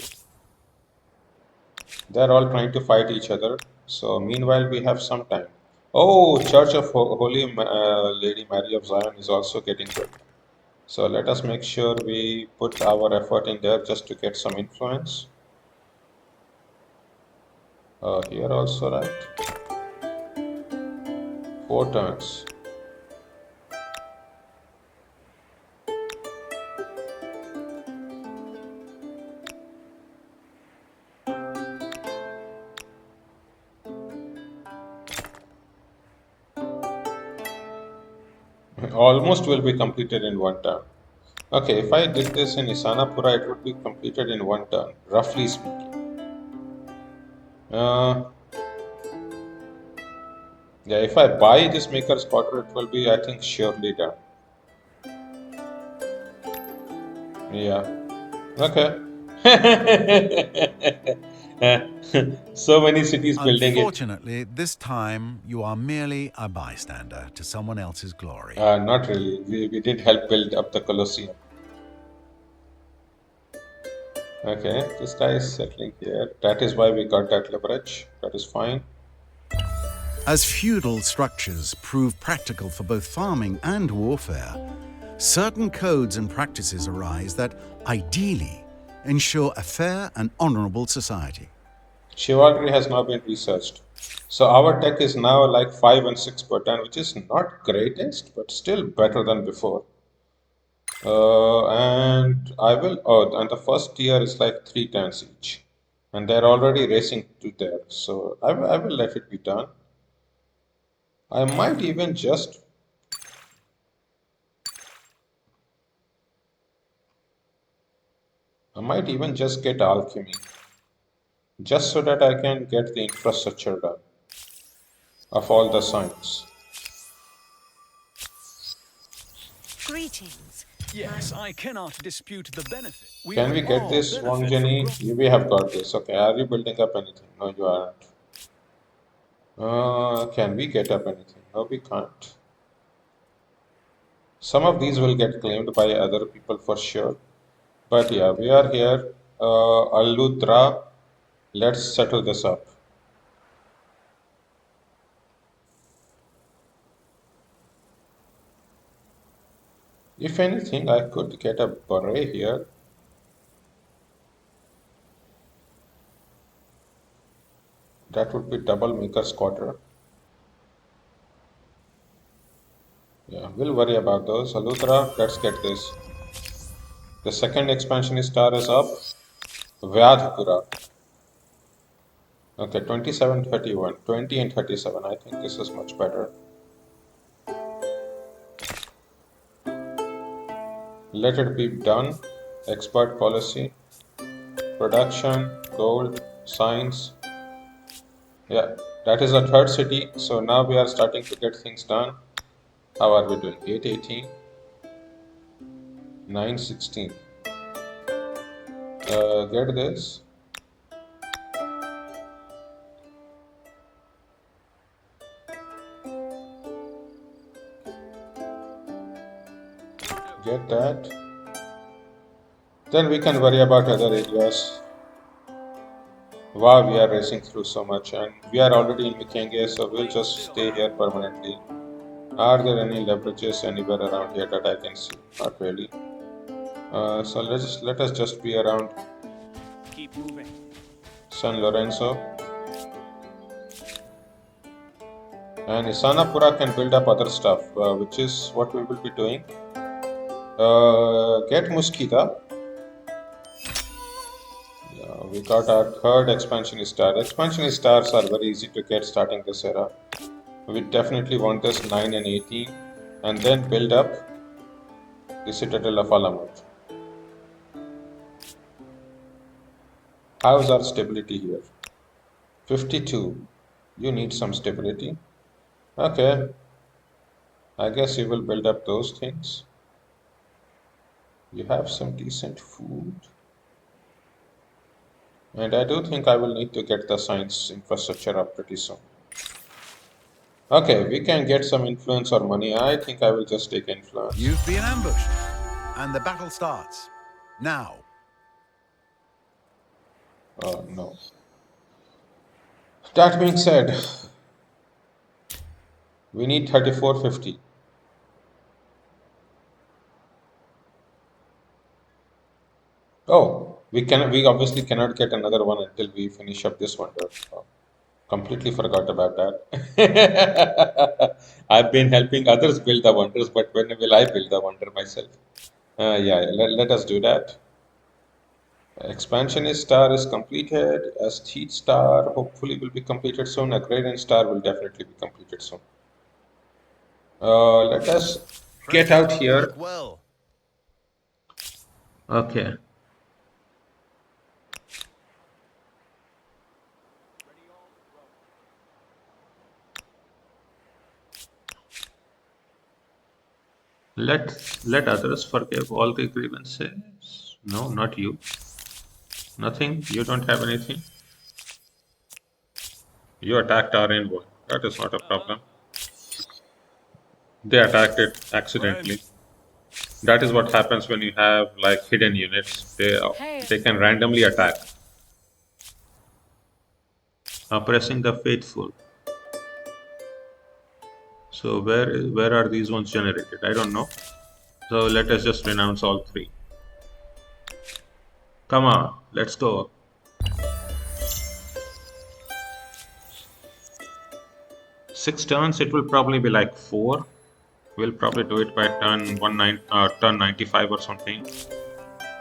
They're all trying to fight each other, so meanwhile we have some time. Oh, Church of Holy Lady Mary of Zion is also getting good. So let us make sure we put our effort in there just to get some influence. Here also, right? 4 turns. Almost will be completed in 1 turn. Okay, if I did this in Isanapura, it would be completed in 1 turn, roughly speaking. Uh, yeah, if I buy this Maker's Quarter, it will be, I think, surely done. Yeah. Okay. So many cities building it. Unfortunately, this time you are merely a bystander to someone else's glory. Not really. We did help build up the Colosseum. Okay, this guy is settling here. That is why we got that leverage. That is fine. As feudal structures prove practical for both farming and warfare, certain codes and practices arise that, ideally, ensure a fair and honorable society. Chivalry has now been researched. So our tech is now like 5 and 6 per turn, which is not greatest, but still better than before. And I will, oh, and the first tier is like 3 turns each. And they're already racing to there. So I will let it be done. I might even just, get alchemy. Just so that I can get the infrastructure done of all the science. Greetings. Yes, I cannot dispute the benefit. Can will we get all this, benefit Wang from Jenny? growth. We have got this. Okay, are you building up anything? No, you aren't. Can we get up anything? No, we can't. Some of these will get claimed by other people for sure. But yeah, we are here. Aludra, let's settle this up. If anything, I could get a beret here. That would be double Maker's Quarter. Yeah, we'll worry about those. Aludra, let's get this. The second expansion star is up. Vyadhpura. Okay, 27, 31, 20 and 37. I think this is much better. Let it be done. Expert policy, production, gold, science. Yeah, that is the third city. So now we are starting to get things done. How are we doing? 818, 916. Get this. Get that. Then we can worry about other areas. Wow, we are racing through so much, and we are already in Mikenge, so we'll just stay here permanently. Are there any leverages anywhere around here that I can see? Not really. So let us just be around Keep moving. San Lorenzo. And Isanapura can build up other stuff, which is what we will be doing. Get Muskita. Yeah, we got our third expansion star. Expansion stars are very easy to get starting this era. We definitely want this 9 and 18, and then build up the Citadel of Alamut. How's our stability here? 52. You need some stability. Okay. I guess you will build up those things. You have some decent food. And I do think I will need to get the science infrastructure up pretty soon. Okay, we can get some influence or money. I think I will just take influence. You've been ambushed, and the battle starts now. Oh no. That being said, we need 3450. Oh, we obviously cannot get another one until we finish up this wonder. Oh, completely forgot about that. I've been helping others build the wonders, but when will I build the wonder myself? Yeah, let us do that. Expansionist star is completed. Ascete star hopefully will be completed soon. Agrarian star will definitely be completed soon. Let us get Friends, out here. look well. Okay. Let others forgive all the grievances. No, not you. Nothing. You don't have anything. You attacked our envoy. That is not a problem. They attacked it Friend. accidentally. That is what happens when you have like hidden units. Hey, They can randomly attack, oppressing the faithful. So where are these ones generated? I don't know. So let us just renounce all three. Come on, let's go. 6 turns. It will probably be like 4. We'll probably do it by turn 95 or something.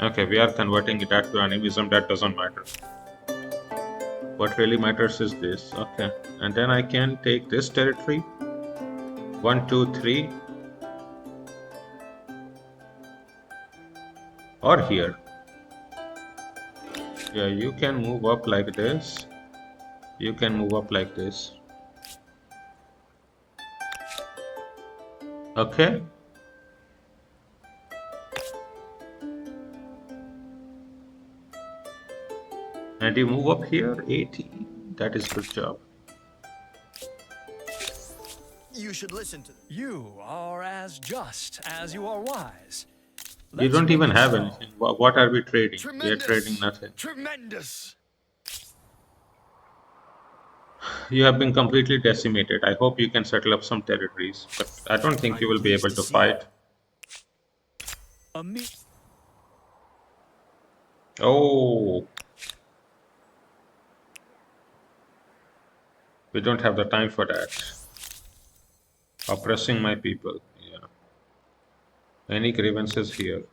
Okay, we are converting that to animism. That doesn't matter. What really matters is this. Okay, and then I can take this territory. 1, 2, 3, or here. Yeah, you can move up like this. You can move up like this. Okay. And you move up here, 80. That is good job. You should listen to them. You are as just as you are wise. You Let's don't make even it have so. anything. What are we trading? We are trading Tremendous. nothing. Tremendous. You have been completely decimated. I hope you can settle up some territories, but I don't think you I'm will be pleased able to to see you. fight. A me Oh, we don't have the time for that. Oppressing my people. Yeah. Any grievances here?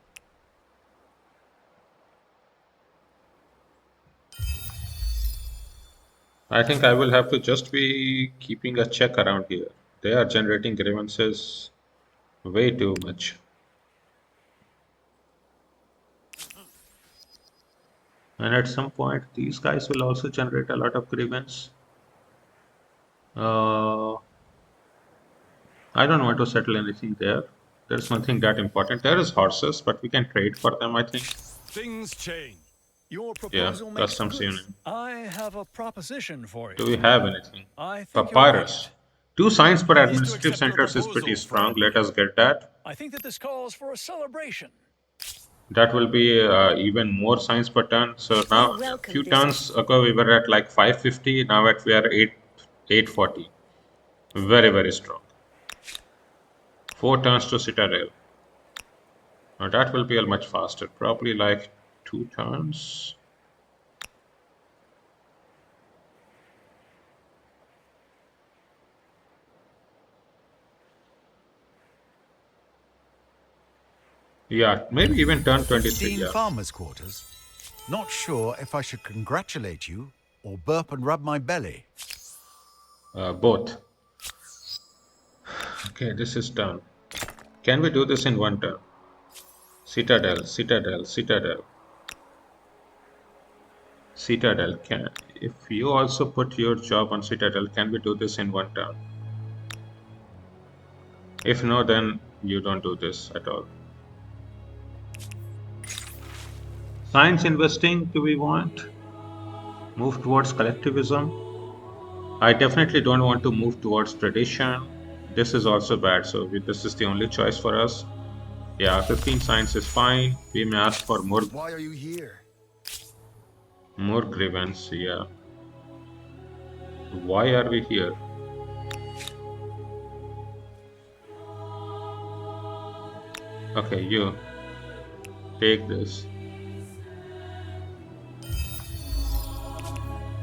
I think I will have to just be keeping a check around here. They are generating grievances way too much. And at some point, these guys will also generate a lot of grievance. Uh, I don't want to settle anything there. There's nothing that important. There is horses, but we can trade for them, I think. Things change. Your Yeah, proposal makes customs good. union. I have a proposition for Do you. we have anything? I think you'll like Papyrus. it. 2 signs per Pleased to administrative accept your centers is pretty proposal, strong. friend. Let us get that. I think that this calls for a celebration. That will be even more signs per turn. So I now, a welcome few this. turns ago, we were at like 550. Now we are 840. Very, very strong. 4 turns to Citadel. Now that will be a much faster. Probably like 2 turns. Yeah, maybe even turn 23. Esteemed Yeah, farmers' quarters, not sure if I should congratulate you or burp and rub my belly. both. Okay, this is done. Can we do this in one turn? Citadel, Citadel, Citadel, Citadel. Can if you also put your job on Citadel, can we do this in one turn? If no, then you don't do this at all. Science investing, do we want? Move towards collectivism? I definitely don't want to move towards tradition. This is also bad, so this is the only choice for us. Yeah, 15 science is fine. We may ask for Why are you here? more grievance. Yeah. Why are we here? Okay, you take this.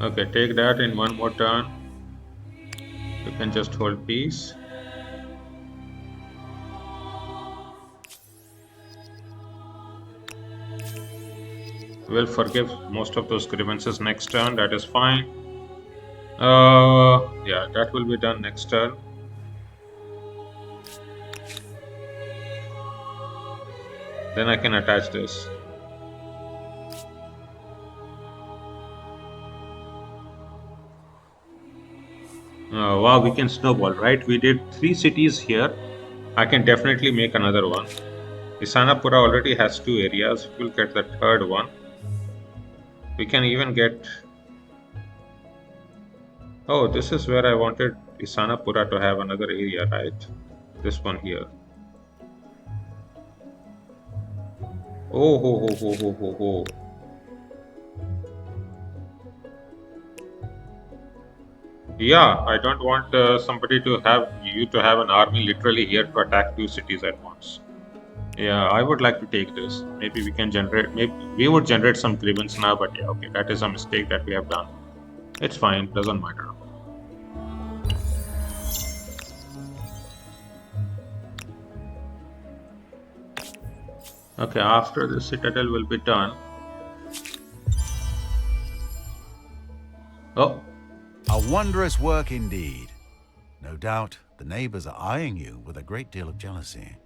Okay, take that in one more turn. You can just hold peace. We'll forgive most of those grievances next turn. That is fine. Yeah, that will be done next turn. Then I can attach this. Wow, we can snowball, right? We did 3 cities here. I can definitely make another one. Isanapura already has 2 areas. We'll get the third one. We can even get... Oh, this is where I wanted Isanapura to have another area, right? This one here. Oh, ho, ho, ho, ho, ho, ho. Yeah, I don't want somebody to have you to have an army literally here to attack 2 cities at once. Yeah, I would like to take this. Maybe we can generate, maybe we would generate some grievance now, but yeah, okay, that is a mistake that we have done. It's fine, doesn't matter. Okay, after the citadel will be done. Oh, A wondrous work indeed. No doubt the neighbors are eyeing you with a great deal of jealousy.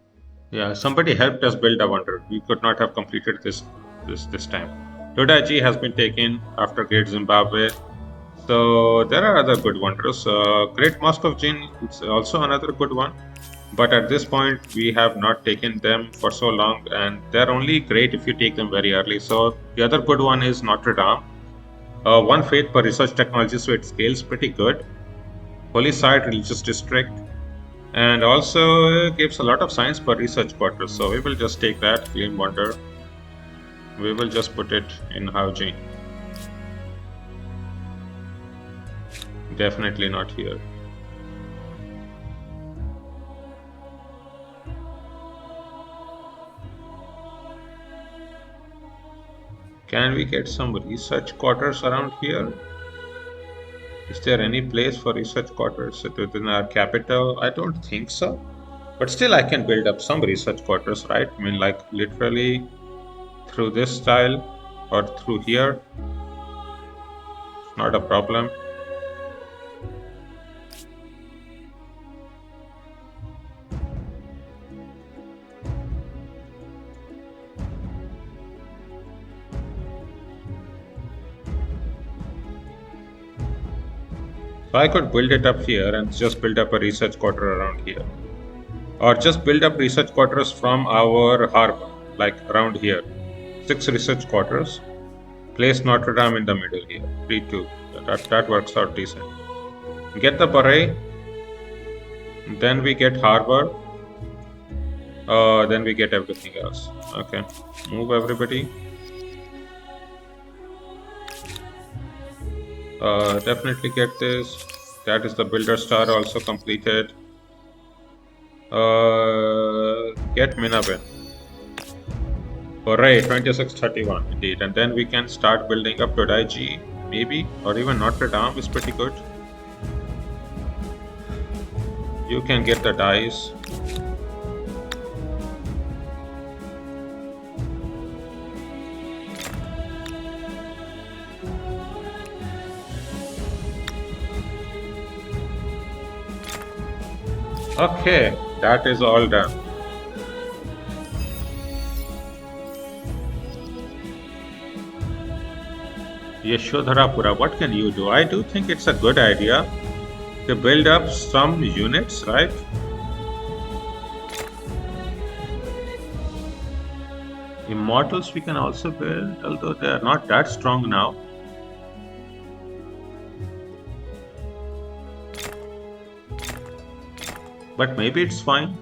yeah, somebody helped us build a wonder. We could not have completed this time. Todaji has been taken after Great Zimbabwe. So there are other good wonders. Great Mosque of Jinn is also another good one. But at this point, we have not taken them for so long, and they're only great if you take them very early. So the other good one is Notre Dame. One faith per research technology, so it scales pretty good. Holy Site Religious District, and also gives a lot of science per research quarters. So we will just take that Clean Wonder. We will just put it in Haoji. Definitely not here. Can we get some research quarters around here? Is there any place for research quarters within our capital? I don't think so. But still, I can build up some research quarters, right? I mean, like literally through this style or through here. It's not a problem. So I could build it up here and just build up a research quarter around here. Or just build up research quarters from our harbor, like around here. 6 research quarters. Place Notre Dame in the middle here. 3, 2. That works out decent. Get the beret. Then we get harbor. Then we get everything else. Okay. Move everybody. Definitely get this. That is the builder star also completed. Get Minabin. Hooray, 2631 indeed. And then we can start building up Todaiji, maybe, or even Notre Dame is pretty good. You can get the dice. Okay, that is all done. Yashodharapura, what can you do? I do think it's a good idea to build up some units, right? Immortals we can also build, although they are not that strong now. But maybe it's fine.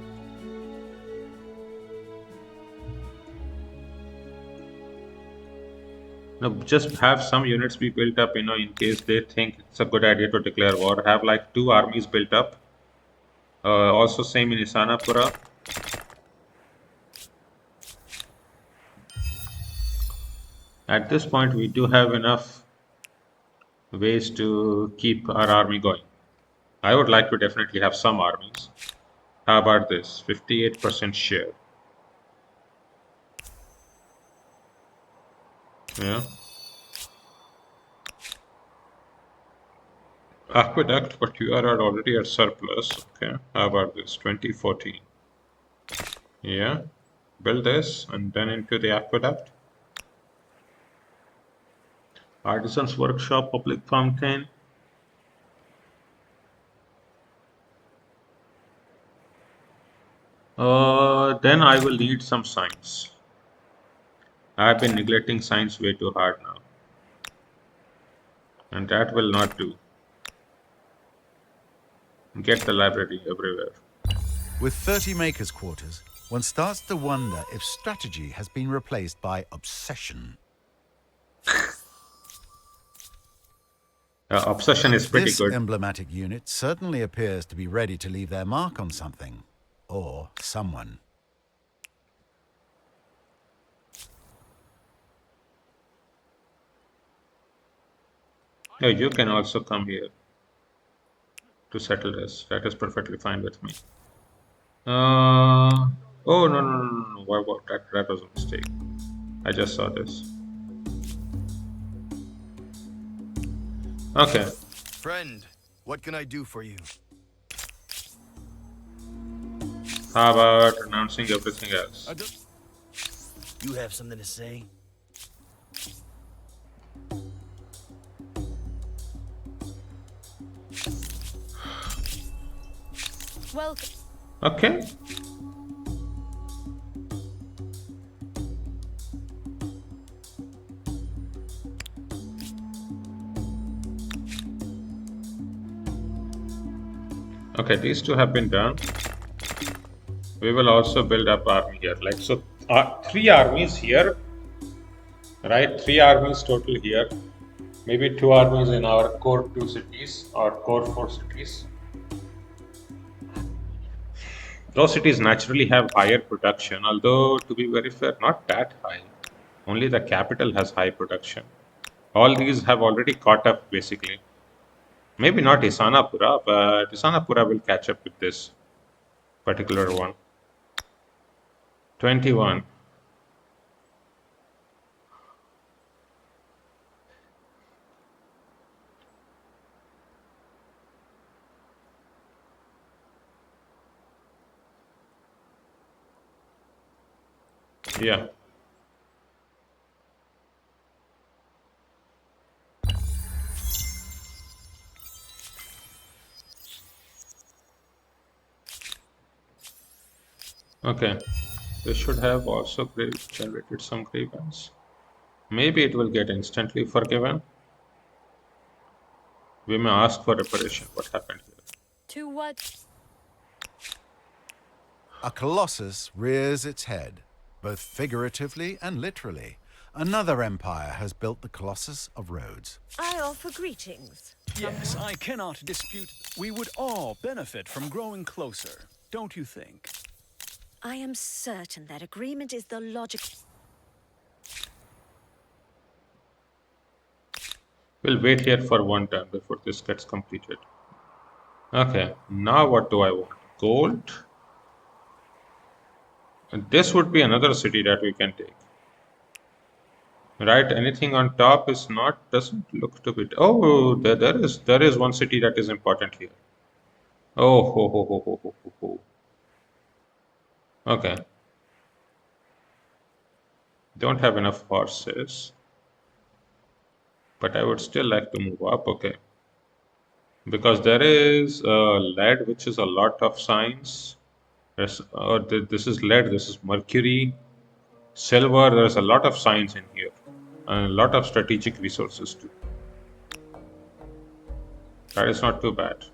No, just have some units be built up, in case they think it's a good idea to declare war. Have like 2 armies built up. Also same in Isanapura. At this point, we do have enough ways to keep our army going. I would like to definitely have some armies. How about this? 58% share. Yeah. Aqueduct, but you are already at surplus. Okay. How about this? 2014. Yeah. Build this and then into the aqueduct. Artisans workshop, public fountain. Then I will need some science. I've been neglecting science way too hard now. And that will not do. Get the library everywhere. With 30 makers' quarters, one starts to wonder if strategy has been replaced by obsession. Obsession is pretty This good. emblematic unit certainly appears to be ready to leave their mark on something or someone. Yeah, you can also come here to settle this. That is perfectly fine with me. Oh, no. What? That was a mistake. I just saw this. Okay. Friend, what can I do for you? How about announcing everything else? You have something to say? Welcome. Okay. Okay, these two have been done. We will also build up army here. Like so, 3 armies here, right? 3 armies total here. Maybe 2 armies in our core 2 cities or core 4 cities. Those cities naturally have higher production, although to be very fair, not that high. Only the capital has high production. All these have already caught up basically. Maybe not Isanapura, but Isanapura will catch up with this particular one. 21. Yeah. Okay. They should have also generated some grievance. Maybe it will get instantly forgiven. We may ask for reparation. What happened here? To what? A colossus rears its head, both figuratively and literally. Another empire has built the Colossus of Rhodes. I offer greetings. Yes, I cannot dispute. We would all benefit from growing closer, don't you think? I am certain that agreement is the logic. We'll wait here for one turn before this gets completed. Okay, now what do I want? Gold. And this would be another city that we can take. Right? Anything on top is not, doesn't look to be. Oh, there is one city that is important here. Oh, ho. Okay. Don't have enough horses, but I would still like to move up. Okay. Because there is lead, which is a lot of science. This is lead, this is mercury, silver. There's a lot of science in here, and a lot of strategic resources too. That is not too bad.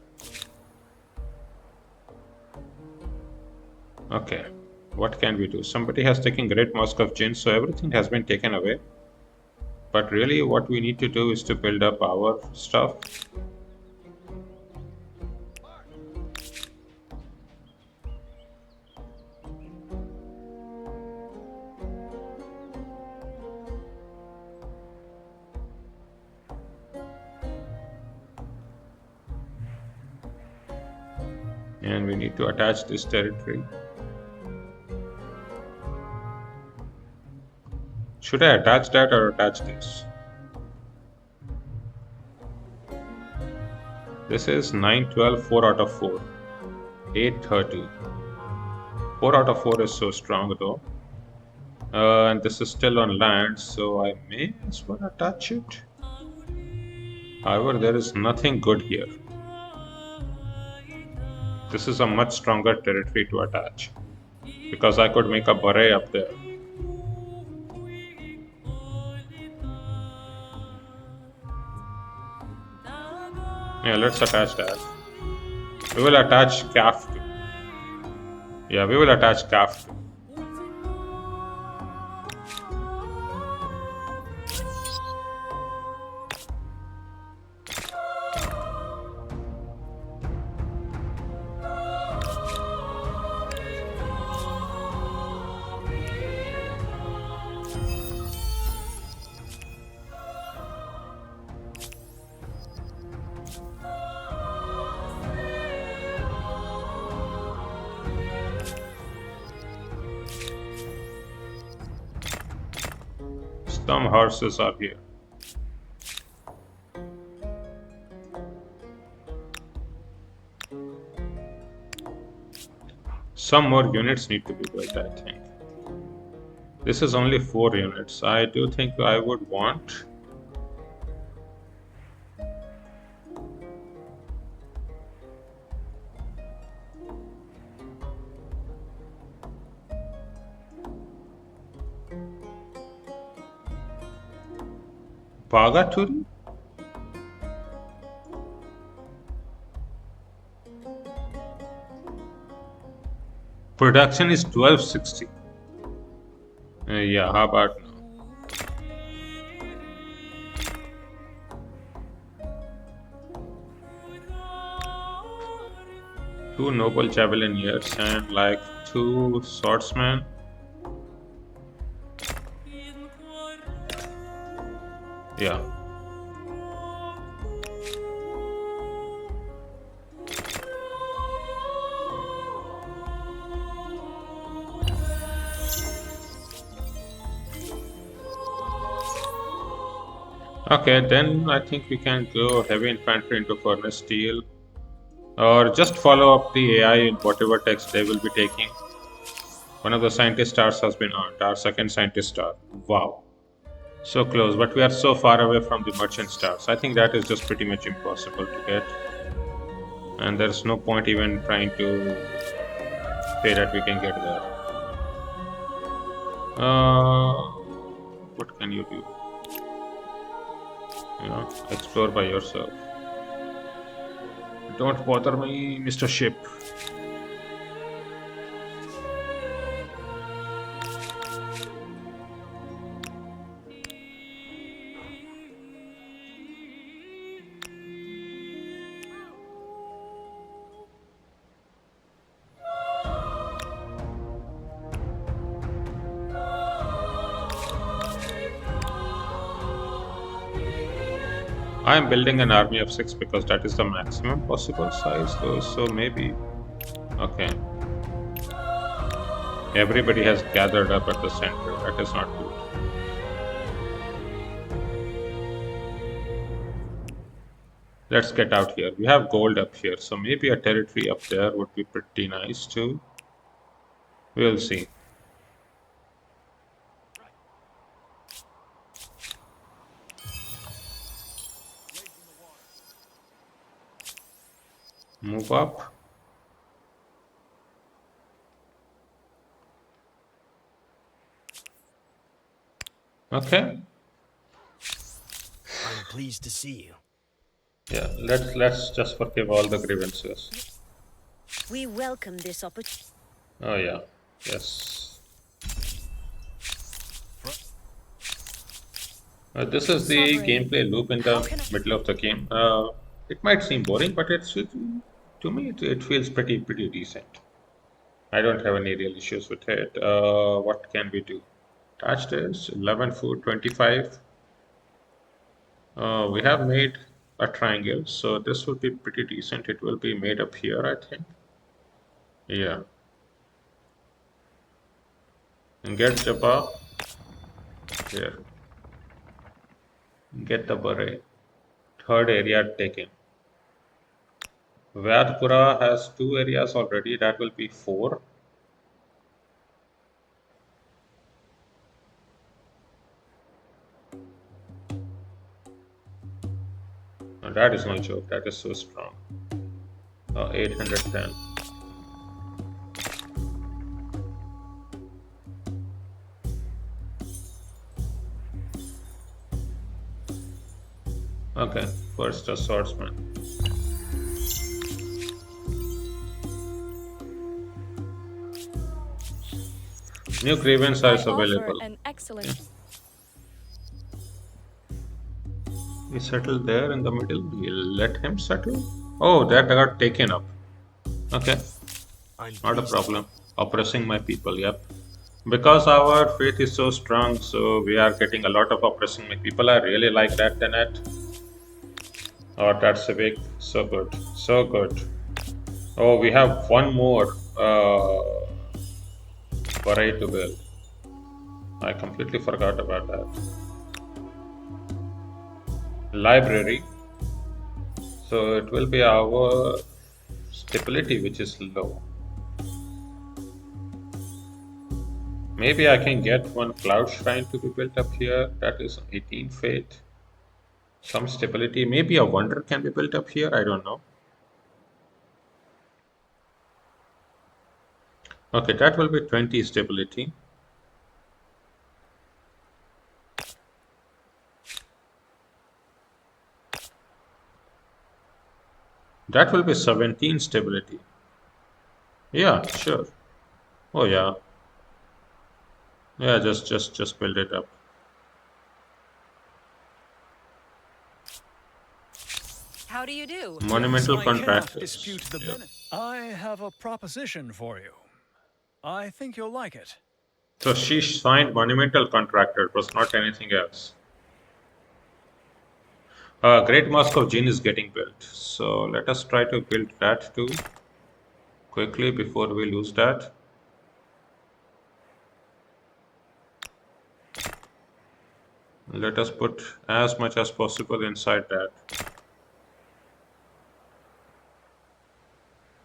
Okay, what can we do? Somebody has taken Great Mosque of Jinn, so everything has been taken away. But really, what we need to do is to build up our stuff. And we need to attach this territory. Should I attach that or attach this? This is 9, 12, 4 out of 4. 8, 30. 4 out of 4 is so strong though. And this is still on land, so I may as well attach it. However, there is nothing good here. This is a much stronger territory to attach, because I could make a beret up there. Yeah, let's attach that. We will attach calf too. Yeah, we will attach calf too. Some horses are here. Some more units need to be built, I think. This is only 4 units. I do think I would want Bagaturi? Production is 1260. Yeah, how about now? Two noble javelineers and like 2 swordsmen. Yeah. Okay, then I think we can go heavy infantry into furnace steel, or just follow up the AI in whatever text they will be taking. One of the scientist stars has been earned, our second scientist star. Wow. So close, but we are so far away from the merchant stars. I think that is just pretty much impossible to get. And there's no point even trying to say that we can get there. What can you do? You know, explore by yourself. Don't bother me, Mr. Ship. I am building an army of 6 because that is the maximum possible size though, so maybe... Okay. Everybody has gathered up at the center, that is not good. Let's get out here. We have gold up here, so maybe a territory up there would be pretty nice too. We'll see. Move up. Okay. I'm pleased to see you. Yeah, let's just forgive all the grievances. We welcome this opportunity. Oh yeah, yes. This is the Sovereign, gameplay loop in the how can I- middle of the game. It might seem boring, but to me it feels pretty decent. I don't have any real issues with it. What can we do? Touch this. 11 food, 25. We have made a triangle, so this will be pretty decent. It will be made up here, I think. Yeah. And get Jabba here. Get the beret. Third area taken. Vyadpura has 2 areas already. That will be 4. And that is no joke. That is so strong. 810. Okay, first a swordsman. New grievance I is offer available. an excellent. Yeah. We settle there in the middle. We'll let him settle. Oh, that got taken up. Okay, I'm not a pleased to problem. Oppressing my people, yep. Because our faith is so strong, so we are getting a lot of oppressing my people. I really like that, Tenet. Oh, that's a big. So good. So good. Oh, we have one more beret to build. I completely forgot about that. Library. So it will be our stability, which is low. Maybe I can get one cloud shrine to be built up here. That is 18 fate. Some stability. Maybe a wonder can be built up here. I don't know. Okay, that will be 20 stability. That will be 17 stability. Yeah, sure. Oh yeah. Yeah, just build it up. How do you do? Monumental I cannot contractors. dispute the Yeah. benefit. I have a proposition for you. I think you'll like it. So she signed monumental contractor. It was not anything else. Great Mosque of Jinn is getting built. So let us try to build that too quickly before we lose that. Let us put as much as possible inside that.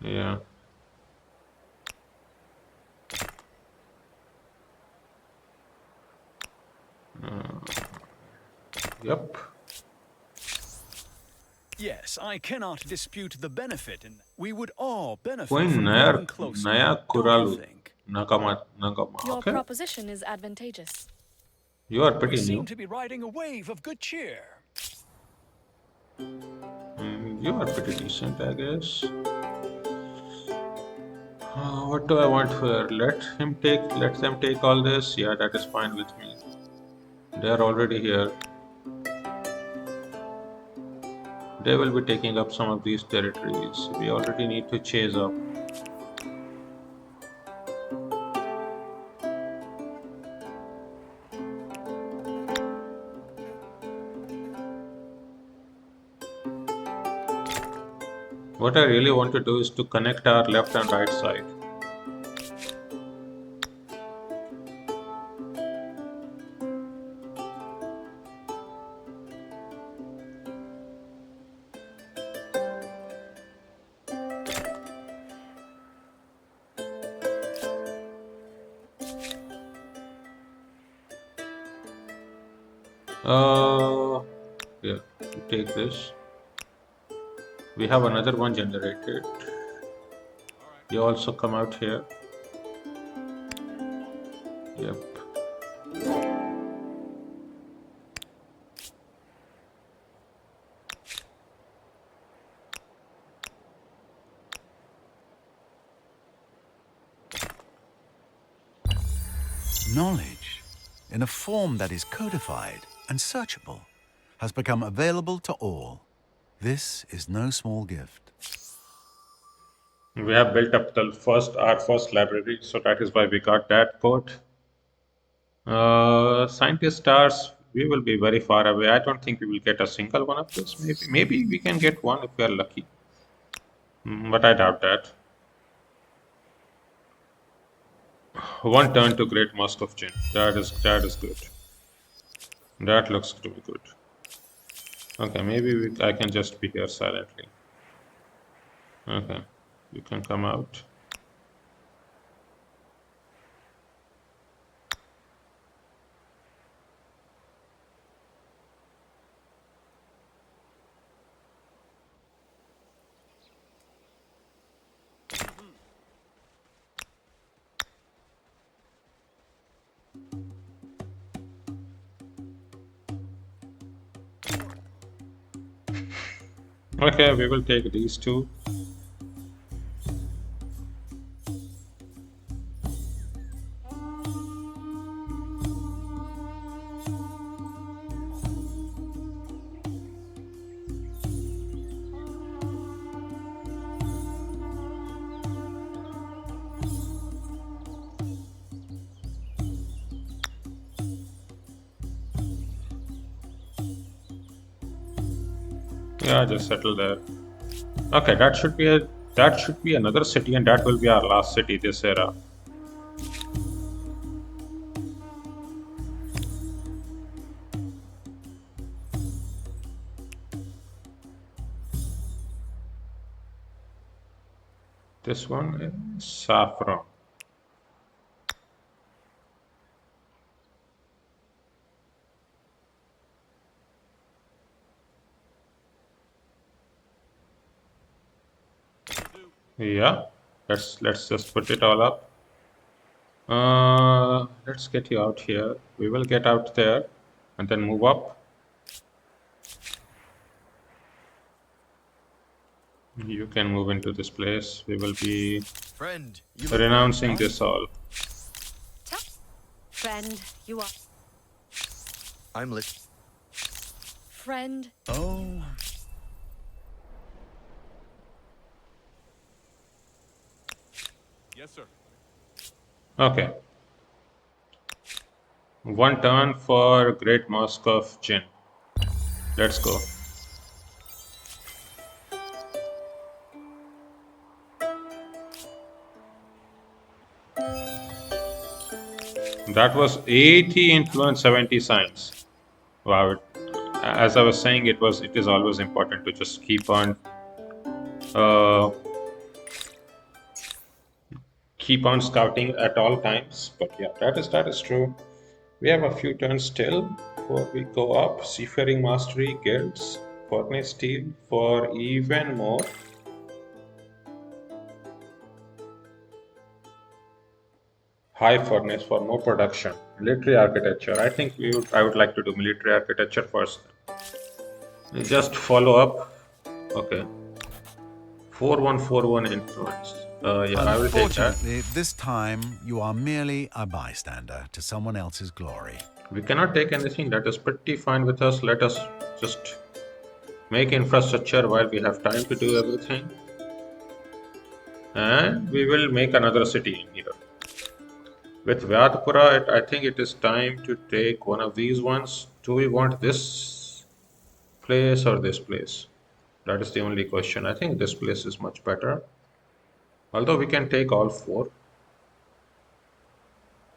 Yeah. Yep. Yes, I cannot dispute the benefit, and we would all benefit कोई from नया growing closer. नया Don't you कुरालू think? Nagama. Your Okay. proposition is advantageous. You are We pretty seem new. to be riding a wave of good cheer. You are pretty decent, I guess. What do I want here? Let them take all this. Yeah, that is fine with me. They are already here. They will be taking up some of these territories. We already need to chase up. What I really want to do is to connect our left and right side. Yeah, take this. We have another one generated. You also come out here. Yep. Knowledge, in a form that is codified and searchable, has become available to all. This is no small gift. We have built up our first library, so that is why we got that port. Scientist stars, we will be very far away. I don't think we will get a single one of this. Maybe we can get one if we are lucky. But I doubt that. One turn to Great Mosque of Jinn. That is good. That looks to be good. Okay, maybe I can just be here silently. Okay, you can come out. Okay, we will take these two. Yeah, just settle there. Okay, that should be another city, and that will be our last city this era. This one is Saffron. Yeah, let's just put it all up. Let's get you out here. We will get out there and then move up. You can move into this place. We will be Friend, you look renouncing this all. Friend, you are. I'm lit. Friend, Oh, Yes, sir. Okay. One turn for Great Mosque of Jinn. Let's go. That was 80 influence, 70 science. Wow. As I was saying, it is always important to just uh, keep on scouting at all times. But yeah, that is true. We have a few turns still before we go up. Seafaring Mastery, Guilds, Furnace Steel for even more. High Furnace for no production. Military Architecture. I would like to do Military Architecture first. Just follow up. Okay. 4141 influence. Yeah, I will take that. Unfortunately, this time you are merely a bystander to someone else's glory. We cannot take anything. That is pretty fine with us. Let us just make infrastructure while we have time to do everything. And we will make another city in here. With Vyadpura, I think it is time to take one of these ones. Do we want this place or this place? That is the only question. I think this place is much better. Although we can take all four.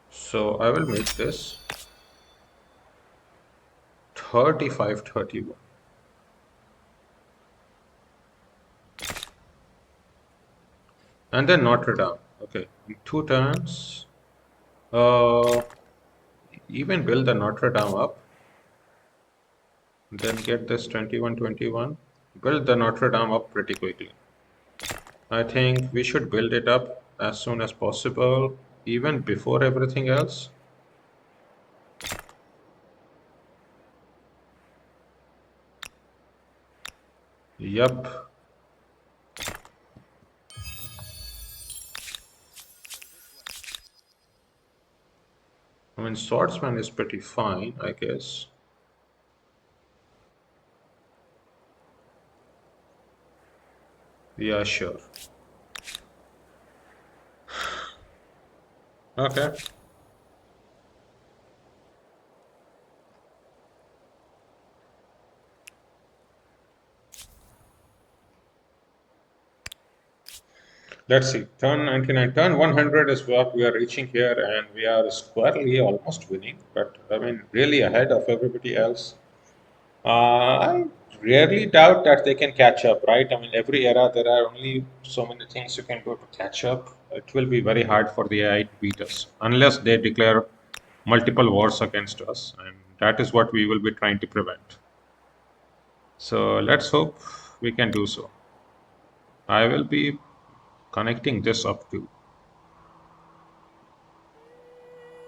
So I will make this 3531. And then Notre Dame. Okay, in 2 turns. Uh, even build the Notre Dame up. Then get this 2121. Build the Notre Dame up pretty quickly. I think we should build it up as soon as possible, even before everything else. Yup. I mean, Swordsman is pretty fine, I guess. Yeah, sure. Okay. Let's see. Turn 99, turn 100 is what we are reaching here, and we are squarely almost winning, but I mean, really ahead of everybody else. I rarely doubt that they can catch up, right? I mean, every era there are only so many things you can do to catch up. It will be very hard for the AI to beat us unless they declare multiple wars against us, and that is what we will be trying to prevent. So let's hope we can do so. I will be connecting this up to,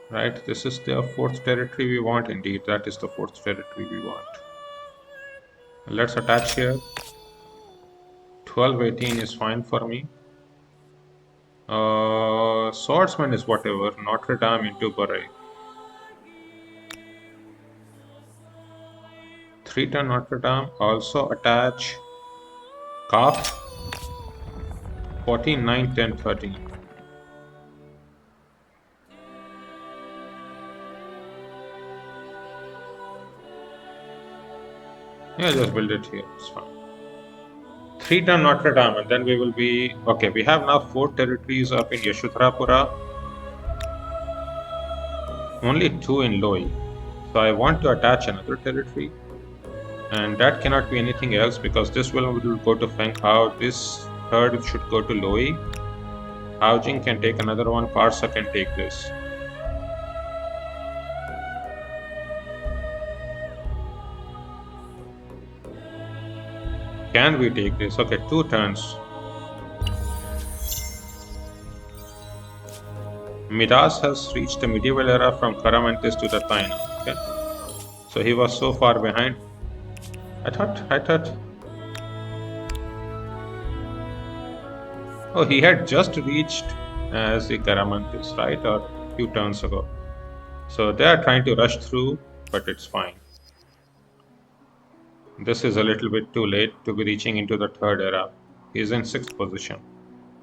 right? This is the fourth territory we want. Indeed, that is the fourth territory we want. Let's attach here. 1218 is fine for me. Swordsman is whatever. Notre Dame into Beret. 3-turn Notre Dame. Also attach Calf. 14, 9, 10, 13. Yeah, just build it here. It's fine. 3-turn Notre Dame, and then we will be okay. We have now 4 territories up in Yashudharapura. Only 2 in Loi. So I want to attach another territory. And that cannot be anything else because this will go to Feng Hao. This third should go to Loi. Hao Jing can take another one. Parsa can take this. Can we take this? Okay, 2 turns. Midas has reached the medieval era from Karamantis to the Taina. Okay, so he was so far behind. I thought. Oh, he had just reached as the Karamantis, right? Or a few turns ago. So they are trying to rush through, but it's fine. This is a little bit too late to be reaching into the third era. He's in 6th position.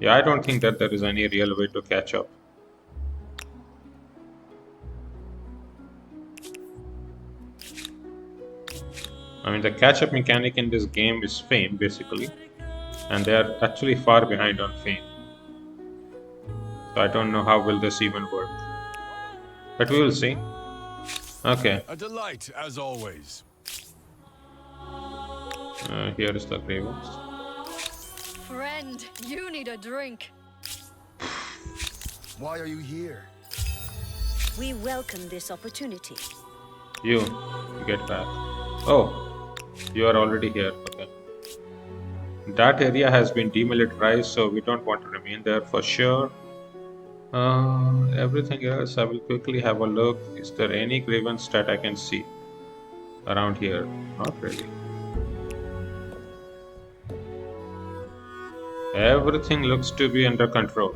Yeah, I don't think that there is any real way to catch up. I mean, the catch-up mechanic in this game is fame, basically. And they are actually far behind on fame. So I don't know how will this even work. But we will see. Okay. A delight, as always. Here is the grievance. Friend, you need a drink. Why are you here? We welcome this opportunity. You, get back. Oh, you are already here. Okay. That area has been demilitarized, so we don't want to remain there for sure. Everything else, I will quickly have a look. Is there any grievance that I can see around here? Not really. Everything looks to be under control.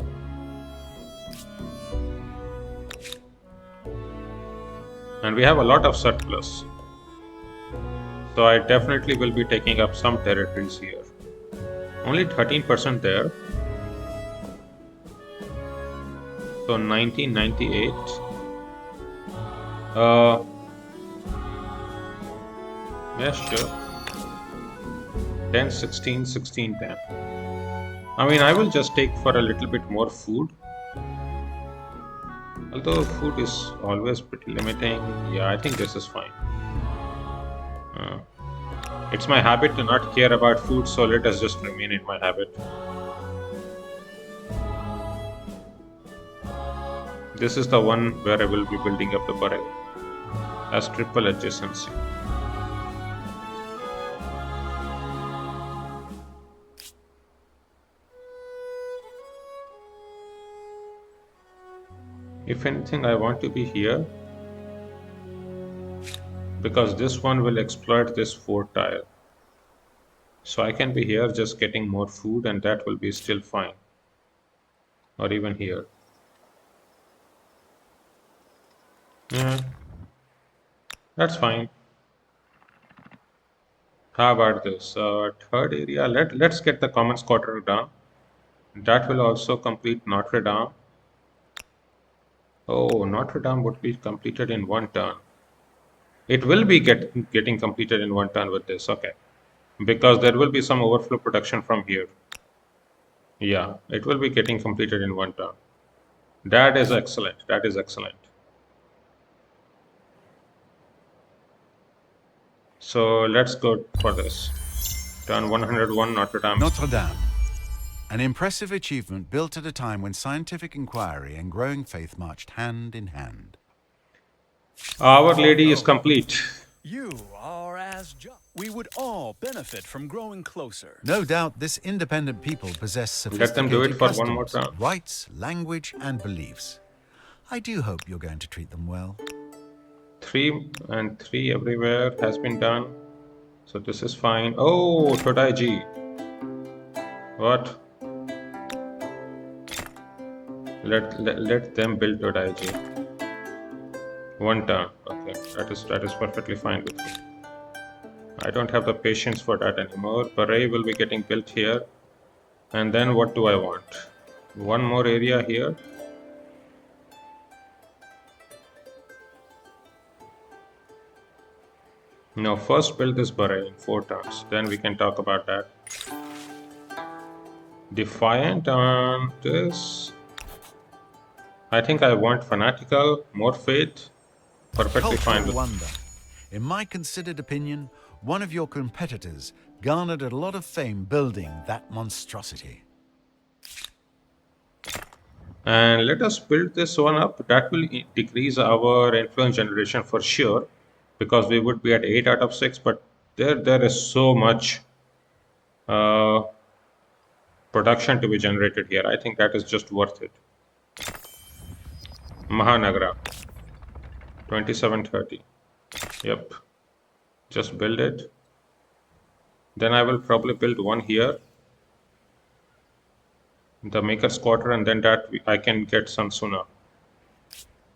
And we have a lot of surplus. So I definitely will be taking up some territories here. Only 13% there. So 1998. Yeah, sure. 10, 16, 16, 10. I mean, I will just take for a little bit more food. Although food is always pretty limiting. Yeah, I think this is fine. It's my habit to not care about food, so let us just remain in my habit. This is the one where I will be building up the burial as triple adjacency. If anything, I want to be here because this one will exploit this 4 tile. So I can be here just getting more food and that will be still fine. Or even here. Yeah, that's fine. How about this? Third area, let's get the Commons Quarter done. That will also complete Notre Dame. Oh, Notre Dame would be completed in 1 turn. It will be getting completed in 1 turn with this, okay. Because there will be some overflow production from here. Yeah, it will be getting completed in one turn. That is excellent. That is excellent. So let's go for this. Turn 101 Notre Dame. Notre Dame, an impressive achievement built at a time when scientific inquiry and growing faith marched hand in hand. Our Lady is complete. You are as we would all benefit from growing closer. No doubt this independent people possess Let them do it sophisticated for one more customs, turn. rights, language, and beliefs. I do hope you're going to treat them well. 3 and 3 everywhere has been done. So this is fine. Oh, Todai Ji. What? Let them build Todai Ji. One turn. Okay, that is perfectly fine with me. I don't have the patience for that anymore. Parai will be getting built here. And then what do I want? One more area here. No, first build this Parai in 4 turns. Then we can talk about that. Defiant on this. I think I want fanatical, more faith. Perfectly fine Cultural with wonder. In my considered opinion, one of your competitors garnered a lot of fame building that monstrosity. And let us build this one up. That will decrease our influence generation for sure, because we would be at 8 out of 6. But there is so much uh, production to be generated here. I think that is just worth it. Mahanagra 2730. Yep. Just build it. Then I will probably build one here, the Maker's Quarter, and then that I can get Sansuna.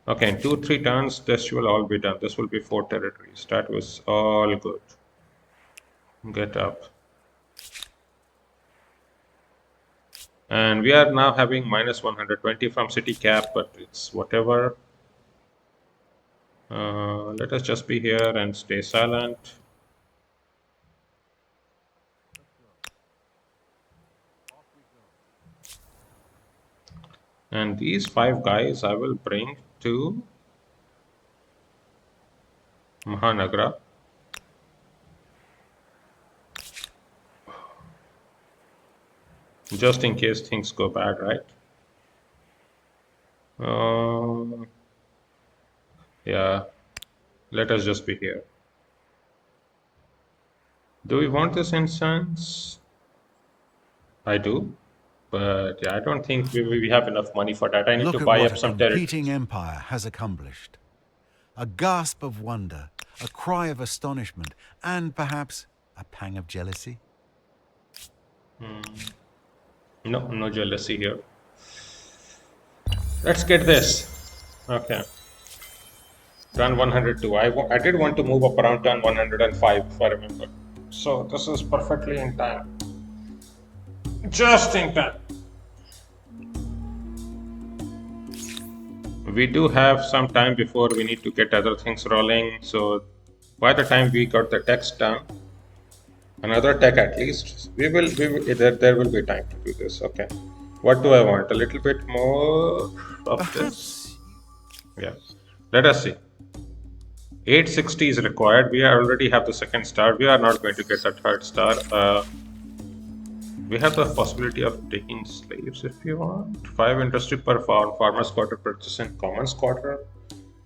Okay, in 2-3 turns, this will all be done. This will be 4 territories. That was all good. Get up. And we are now having minus 120 from city cap, but it's whatever. Let us just be here and stay silent. And these 5 guys I will bring to Mahanagra. Just in case things go bad, right? Yeah, let us just be here. Do we want this instance? I do, but yeah, I don't think we have enough money for that. I need to Look at buy what up a some competing territories. empire has accomplished. A gasp of wonder, a cry of astonishment, and perhaps a pang of jealousy. No, no jealousy here. Let's get this. Okay. Turn 102. I did want to move up around turn 105 if I remember. So this is perfectly in time. Just in time. We do have some time before we need to get other things rolling. So by the time we got the text done, another tech at least, there will be time to do this. Okay. What do I want? A little bit more of this. Perhaps Yeah. Let us see. 860 is required. We already have the second star. We are not going to get the third star. We have the possibility of taking slaves if you want. 5 industry per farm, farmer's quarter purchasing commons quarter.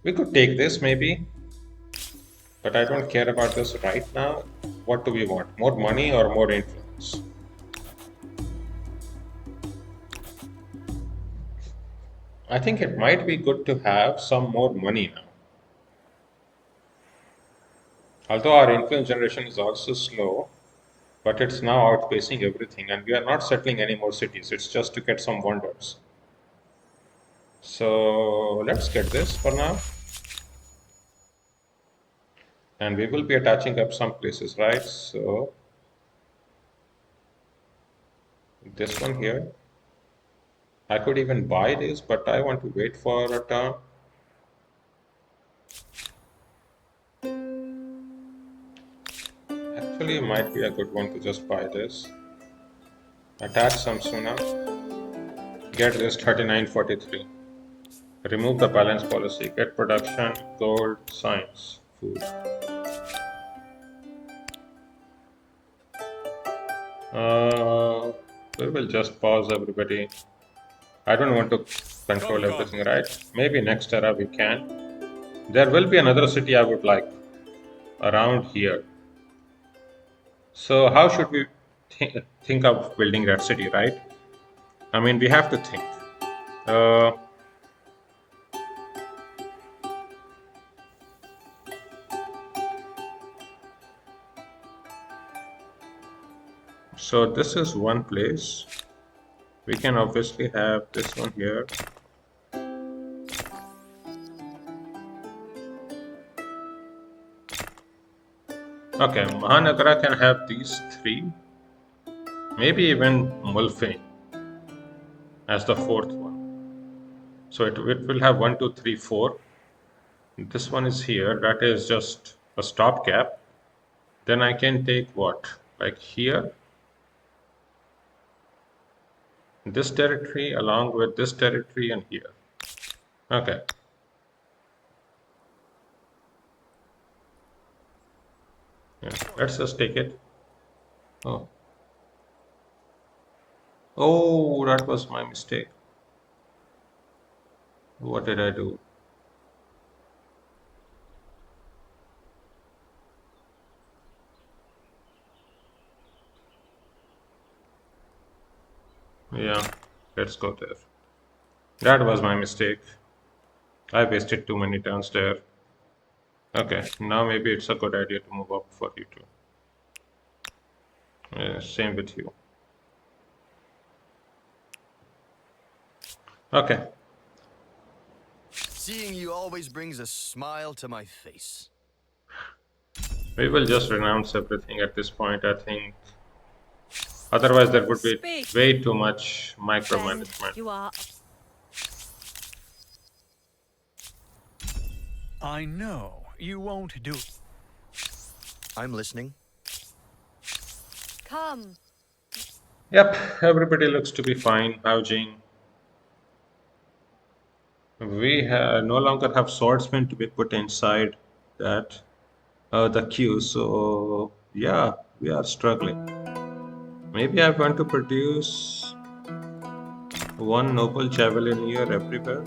We could take this maybe, but I don't care about this right now. What do we want? More money or more influence? I think it might be good to have some more money now. Although our influence generation is also slow, but it's now outpacing everything, and we are not settling any more cities. It's just to get some wonders. So let's get this for now. And we will be attaching up some places, right? So this one here. I could even buy this, but I want to wait for a turn. Actually, it might be a good one to just buy this. Attach Samsuna. Get this 3943. Remove the balance policy. Get production, gold, science, food. We will just pause everybody. I don't want to control everything, right? Maybe next era we can. There will be another city I would like around here. So how should we think of building that city, right? I mean, we have to think. Uh, so this is one place. We can obviously have this one here. Okay, Mahanagara can have these three. Maybe even Mulfane as the fourth one. So it will have 1, 2, 3, 4. This one is here. That is just a stopgap. Then I can take what? Like here. This territory along with this territory and here. Okay. Yeah, let's just take it. Oh. Oh, that was my mistake. What did I do? Yeah, let's go there. That was my mistake. I wasted too many turns there. Okay, now maybe it's a good idea to move up for you too. Same with you. Okay. Seeing you always brings a smile to my face. We will just renounce everything at this point, I think. Otherwise, there would be Speak. way too much Friend, micromanagement. you are. I know you won't do. I'm listening. Come. Yep, everybody looks to be fine. Housing. We no longer have swordsmen to be put inside that the queue. So yeah, we are struggling. Maybe I want to produce one noble javelineer everywhere.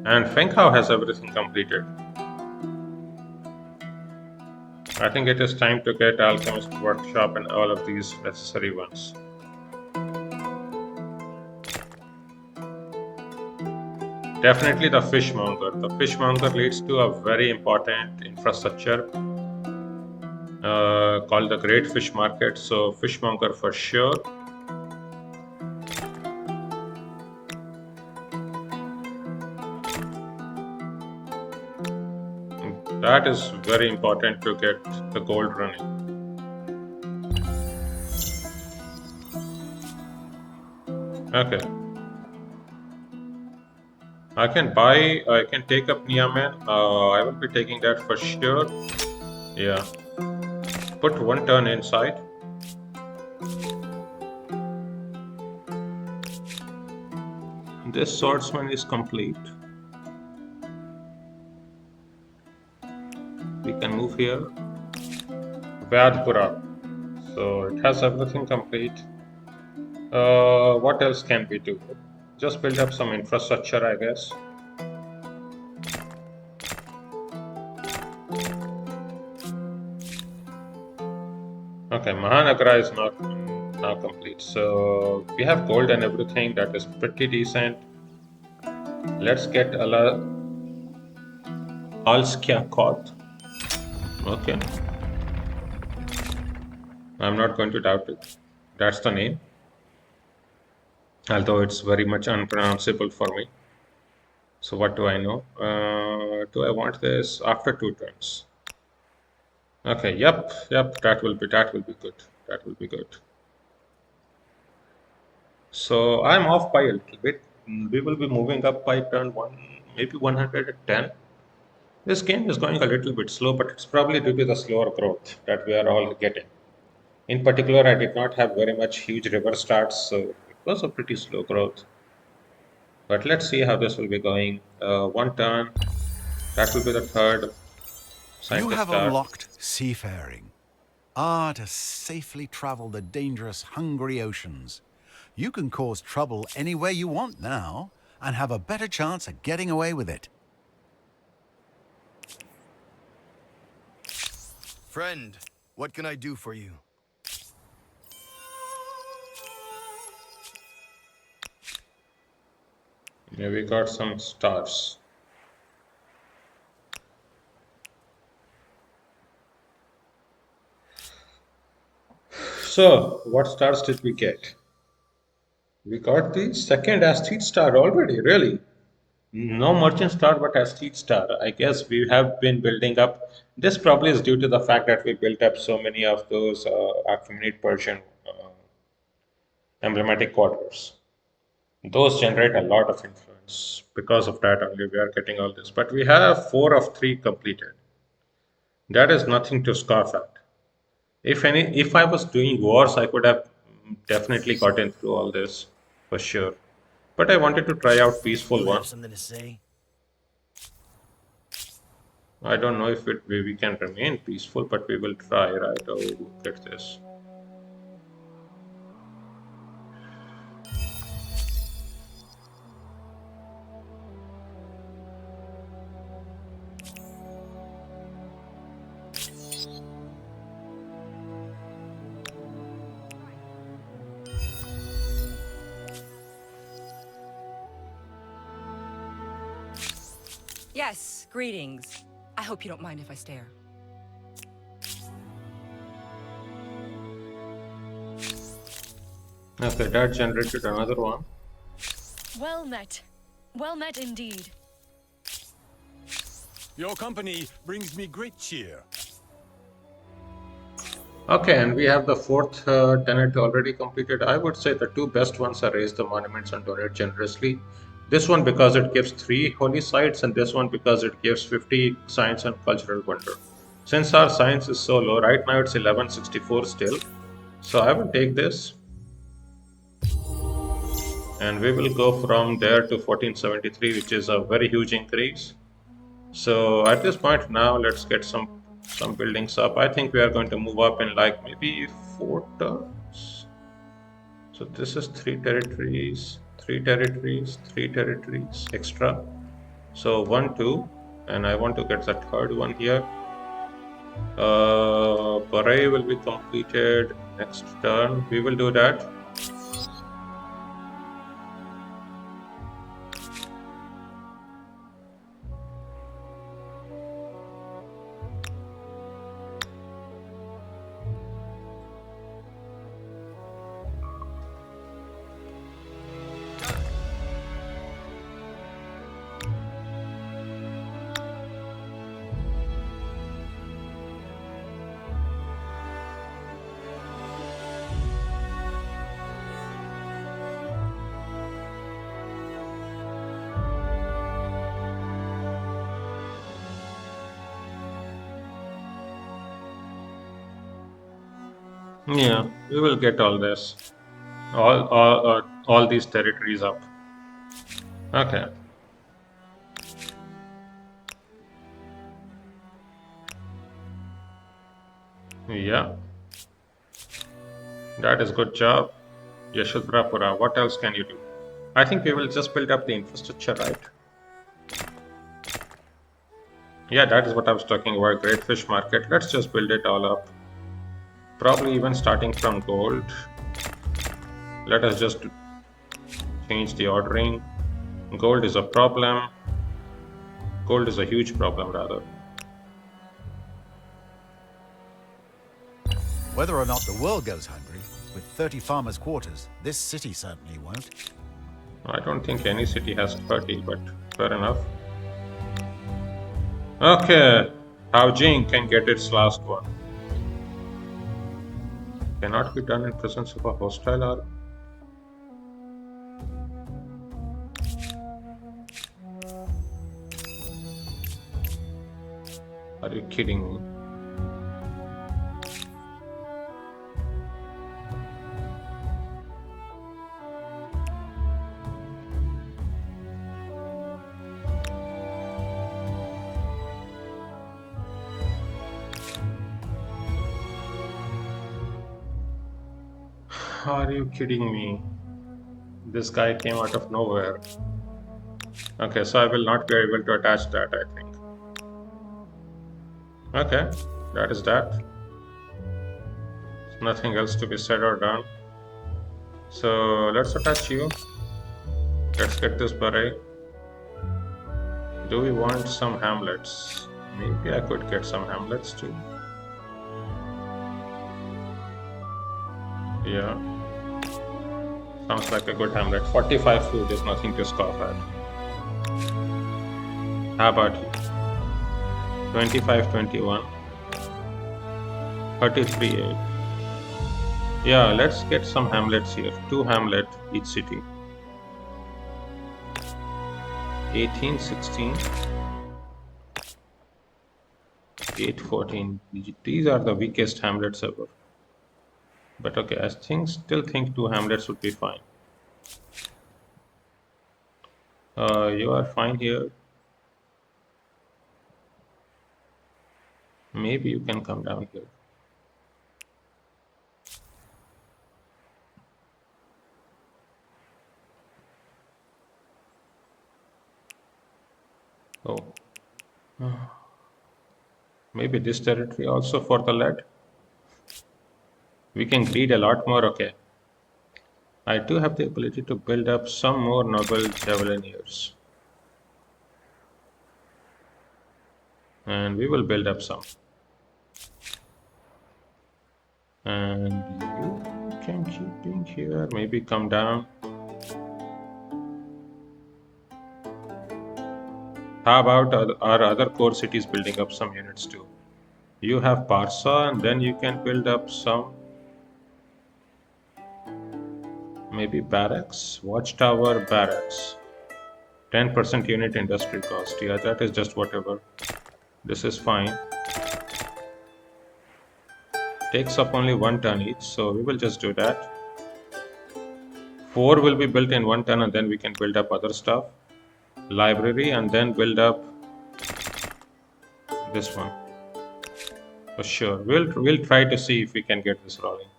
And Fenghao has everything completed. I think it is time to get Alchemist Workshop and all of these necessary ones. Definitely the fishmonger. The fishmonger leads to a very important infrastructure called the Great Fish Market. So fishmonger for sure. That is very important to get the gold running. Okay. I can take up Niamen. I will be taking that for sure. Yeah. Put one turn inside. This swordsman is complete. We can move here. Vyadpura. So it has everything complete. What else can we do? Just build up some infrastructure, I guess. Okay, Mahanagara is now complete. So we have gold and everything. That is pretty decent. Let's get Alskya Koth. Okay. I'm not going to doubt it. That's the name. Although it's very much unpronounceable for me. So what do I know? Do I want this after 2 turns? Okay, yep, that will be good. That will be good. So I'm off by a little bit. We will be moving up by turn 1, maybe 110. This game is going a little bit slow, but it's probably due to the slower growth that we are all getting. In particular, I did not have very much huge river starts, so it was a pretty slow growth. But let's see how this will be going. One turn, that will be the third You scientist have star. unlocked seafaring. Ah, to safely travel the dangerous, hungry oceans. You can cause trouble anywhere you want now and have a better chance of getting away with it. Friend, what can I do for you? Yeah, we got some stars. So, what stars did we get? We got the second asteroid star already, really. No merchant star, but asteroid star. I guess we have been building up. This probably is due to the fact that we built up so many of those Achaemenid Persian emblematic quarters. Those generate a lot of influence. Because of that, only we are getting all this. But we have 4 of 3 completed. That is nothing to scoff at. If I was doing wars, I could have definitely gotten through all this for sure. But I wanted to try out peaceful You one. have something to say? I don't know if we can remain peaceful, but we will try, right? Oh, look at this. Yes, greetings. I hope you don't mind if I stare. Okay, that generated another one. Well met. Well met indeed. Your company brings me great cheer. Okay, and we have the fourth tenet already completed. I would say the 2 best ones are raise the monuments and donate generously. This one because it gives 3 holy sites, and this one because it gives 50 science and cultural wonder. Since our science is so low, right now it's 1164 still. So I will take this, and we will go from there to 1473, which is a very huge increase. So at this point now, let's get some buildings up. I think we are going to move up in like maybe 4 turns. So this is 3 territories, 3 territories, 3 territories extra. So 1, 2, and I want to get the third one here. Beret will be completed next turn. We will do that. Yeah, we will get all this, all these territories up. Okay. Yeah, that is good job. Yashodrapura, what else can you do? I think we will just build up the infrastructure, right? Yeah, that is what I was talking about. Great fish market. Let's just build it all up. Probably even starting from gold. Let us just change the ordering. Gold is a problem. Gold is a huge problem, rather. Whether or not the world goes hungry, with 30 farmers' quarters, this city certainly won't. I don't think any city has 30, but fair enough. Okay, Hao Jing can get its last one. Cannot be done in presence of a hostile army. Are you kidding me? Are you kidding me? This guy came out of nowhere. Okay, so I will not be able to attach that, I think. Okay, that is that. Nothing else to be said or done. So let's attach you. Let's get this beret. Do we want some hamlets? Maybe I could get some hamlets too. Yeah. Sounds like a good hamlet. 45 food is nothing to scoff at. How about you? 25, 21. 33, 8. Yeah, let's get some hamlets here. 2 hamlet each city. 18, 16. 8, 14. These are the weakest hamlets ever. But okay, I still think 2 hamlets would be fine. You are fine here. Maybe you can come down here. Oh. Maybe this territory also for the lead. We can greed a lot more, okay. I do have the ability to build up some more noble javelineers. And we will build up some. And you can keep being here, maybe come down. How about our other core cities building up some units too? You have Parsa, and then you can build up some, maybe barracks, watchtower barracks. 10% unit industry cost. Yeah, that is just whatever. This is fine. Takes up only 1 turn each, so we will just do that. 4 will be built in 1 turn, and then we can build up other stuff. Library, and then build up this one. For sure. We'll try to see if we can get this rolling.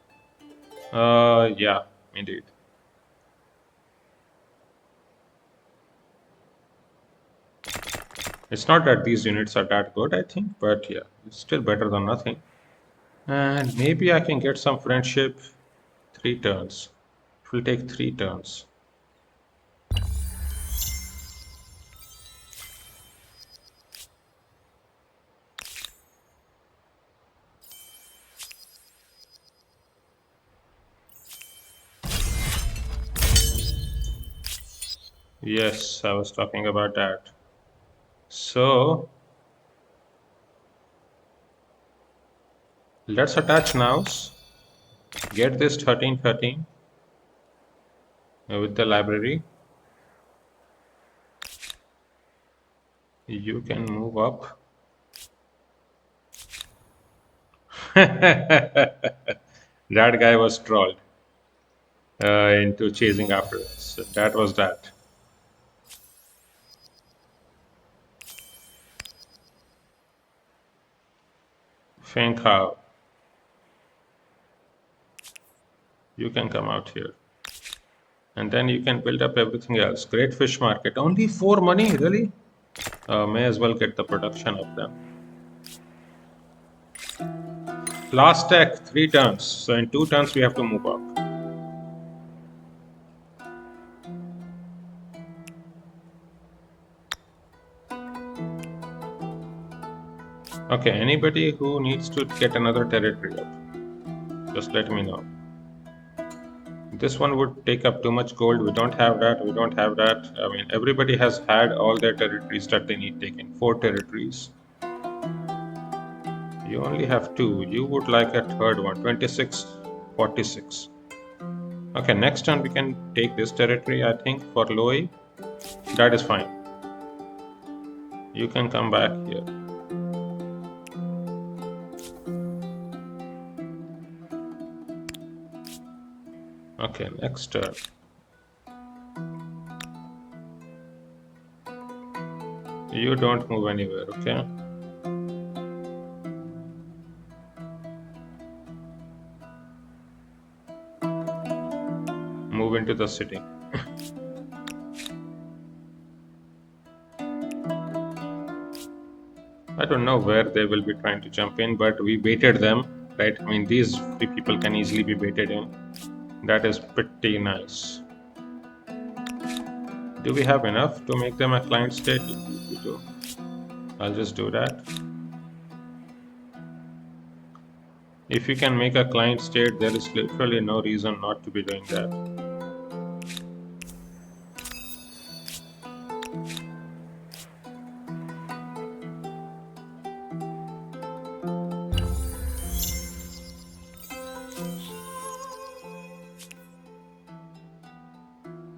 Yeah, indeed. It's not that these units are that good, I think, but yeah, it's still better than nothing. And maybe I can get some friendship 3 turns. It will take 3 turns. Yes, I was talking about that. So let's attach nows. Get this 13, 13 with the library. You can move up. That guy was trolled into chasing after us. So that was that. Feng Hao. You can come out here. And then you can build up everything else. Great fish market. Only 4 money, really? May as well get the production of them. Last tech, 3 turns. So in 2 turns we have to move up. Okay, anybody who needs to get another territory up, just let me know. This one would take up too much gold. We don't have that. We don't have that. I mean, everybody has had all their territories that they need taken. 4 territories. You only have 2. You would like a third one. 26, 46. Okay, next turn we can take this territory, I think, for Loi. That is fine. You can come back here. Okay, next turn. You don't move anywhere, okay? Move into the city. I don't know where they will be trying to jump in, but we baited them, right? I mean, these three people can easily be baited in. That is pretty nice. Do we have enough to make them a client state? We do. I'll just do that. If you can make a client state, there is literally no reason not to be doing that.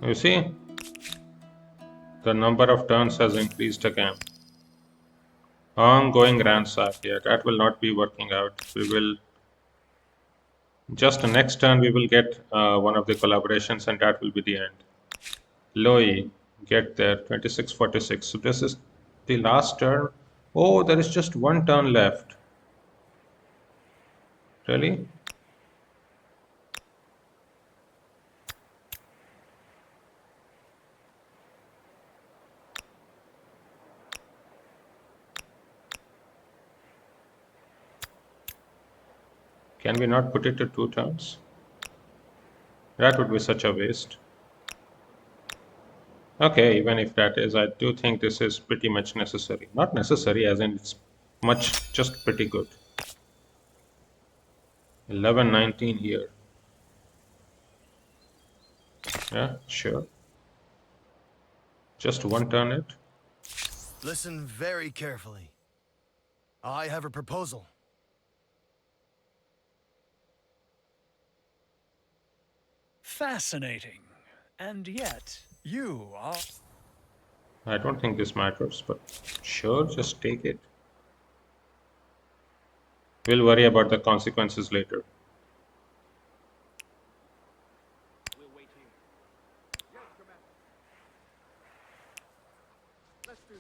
You see, the number of turns has increased again. Ongoing ransack. Yeah, that will not be working out. We will just next turn we will get one of the collaborations, and that will be the end. Loi, get there. 2646. So this is the last turn. Oh, there is just one turn left. Really? Can we not put it to 2 turns? That would be such a waste. Okay, even if that is, I do think this is pretty much necessary. Not necessary as in it's much, just pretty good. 1119 here. Yeah, sure. Just one turn it. Listen very carefully. I have a proposal. Fascinating. And yet, you are... I don't think this matters, but sure, just take it. We'll worry about the consequences later. We'll wait here. Yes, Commander. Let's do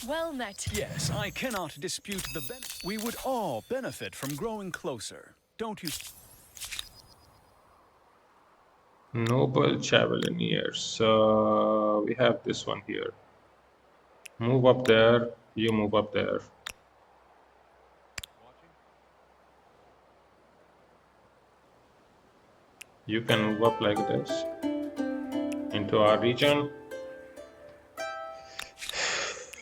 this. Well met. Yes, I cannot dispute the benefit. We would all benefit from growing closer, don't you? Noble Chavaliers. We have this one here. Move up there. You move up there. You can move up like this into our region.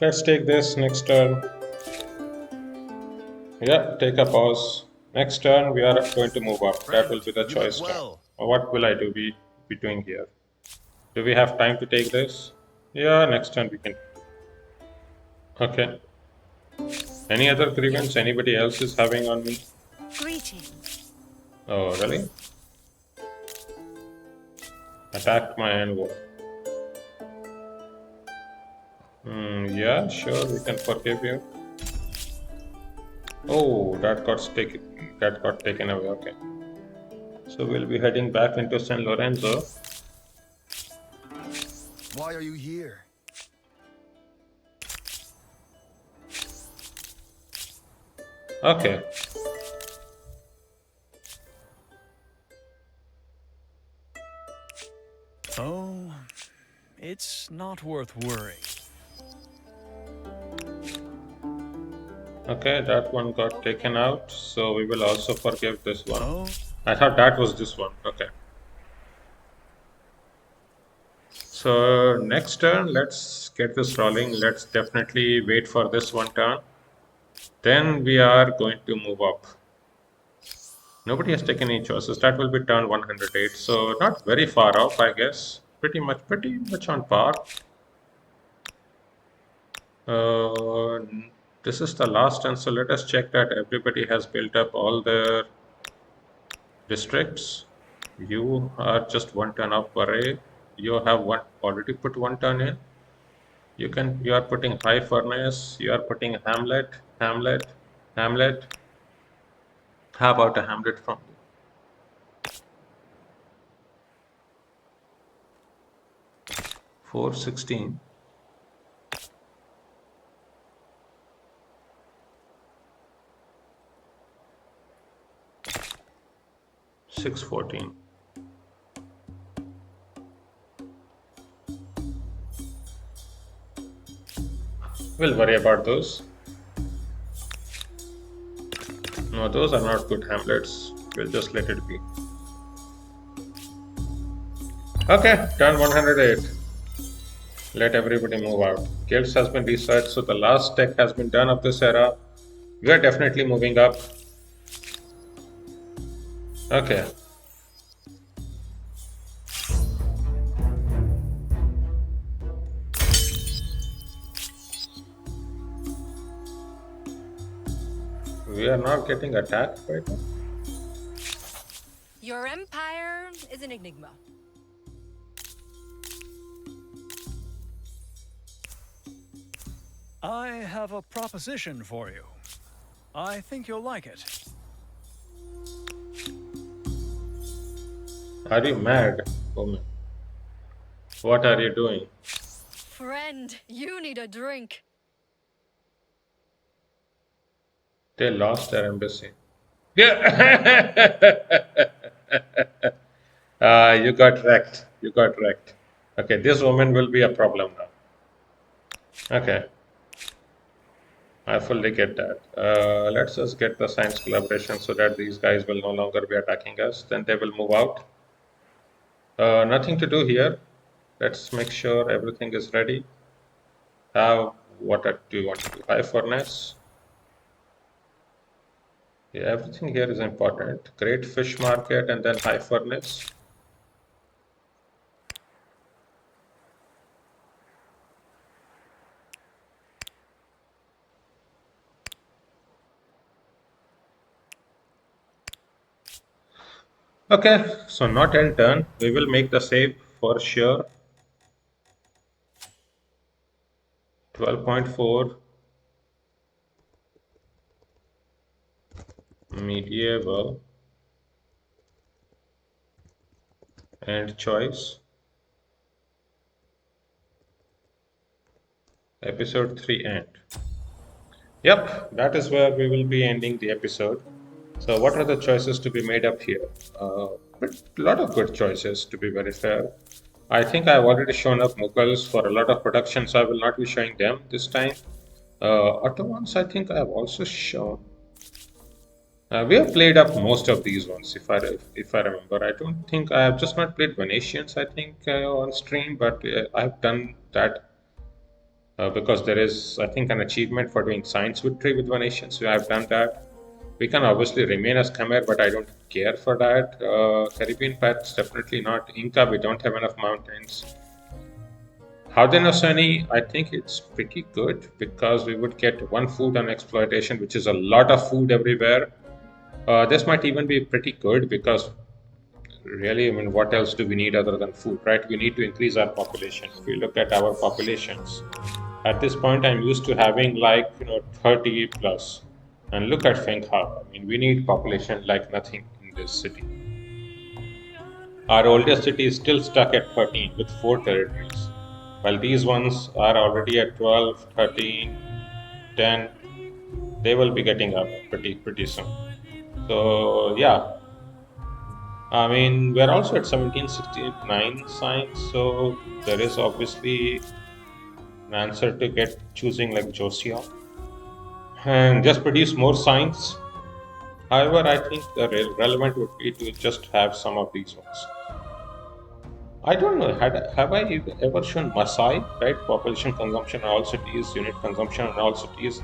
Let's take this next turn. Yeah, take a pause. Next turn we are going to move up. That will be the You choice look turn. well. What will I do? Be doing here? Do we have time to take this? Yeah, next turn we can. Okay. Any other grievance anybody else is having on me? Greetings. Oh, really? Attacked my envoy. Yeah, sure, we can forgive you. Oh, that got taken away. Okay. So we'll be heading back into San Lorenzo. Why are you here? Okay. Oh, it's not worth worrying. Okay, that one got taken out, so we will also forgive this one. Oh, I thought that was this one. Okay. So next turn, let's get this rolling. Let's definitely wait for this one turn. Then we are going to move up. Nobody has taken any choices. That will be turn 108. So not very far off, I guess. Pretty much on par. Uh, this is the last turn, so let us check that everybody has built up all their districts. You are just one turn up, Array. You have already put one turn in. You are putting high furnace. You are putting Hamlet, Hamlet, Hamlet. How about a Hamlet from you? 416. $614. We'll worry about those. No, those are not good hamlets. We'll just let it be. Okay, turn 108. Let everybody move out. Guilds has been researched, so the last tech has been done of this era. We are definitely moving up. Okay. We are not getting attacked right now. Your empire is an enigma. I have a proposition for you. I think you'll like it. Are you mad, woman? What are you doing? Friend, you need a drink. They lost their embassy. Yeah. You got wrecked. You got wrecked. Okay, this woman will be a problem now. Okay. I fully get that. Let's just get the science collaboration so that these guys will no longer be attacking us. Then they will move out. Nothing to do here. Let's make sure everything is ready. What do you want to do? High furnace. Yeah, everything here is important. Great fish market and then high furnace. Okay, so not end turn. We will make the save for sure. 12.4 medieval and choice. Episode 3 end. Yep, that is where we will be ending the episode. So, what are the choices to be made up here? But a lot of good choices, to be very fair. I think I've already shown up Mughals for a lot of production, so I will not be showing them this time. Ottomans, I think I have also shown. We have played up most of these ones, if I remember. I don't think I have just not played Venetians. I think on stream, but I've done that because there is, I think, an achievement for doing science victory with Venetians. So I've done that. We can obviously remain as Khmer, but I don't care for that. Caribbean pets, definitely not. Inca, we don't have enough mountains. Haudenosaunee, I think it's pretty good because we would get one food on exploitation, which is a lot of food everywhere. This might even be pretty good because really, I mean, what else do we need other than food, right? We need to increase our population. If we look at our populations, at this point, I'm used to having like 30 plus. And look at Fenghao. I mean, we need population like nothing in this city. Our oldest city is still stuck at 13 with 4 territories, while these ones are already at 12, 13, 10. They will be getting up pretty soon. So yeah, I mean, we're also at 1769 science, so there is obviously an answer to get choosing like Josia and just produce more science. However, I think the relevant would be to just have some of these ones. I don't know, have I ever shown Masai, right? Population consumption in all cities, unit consumption in all cities.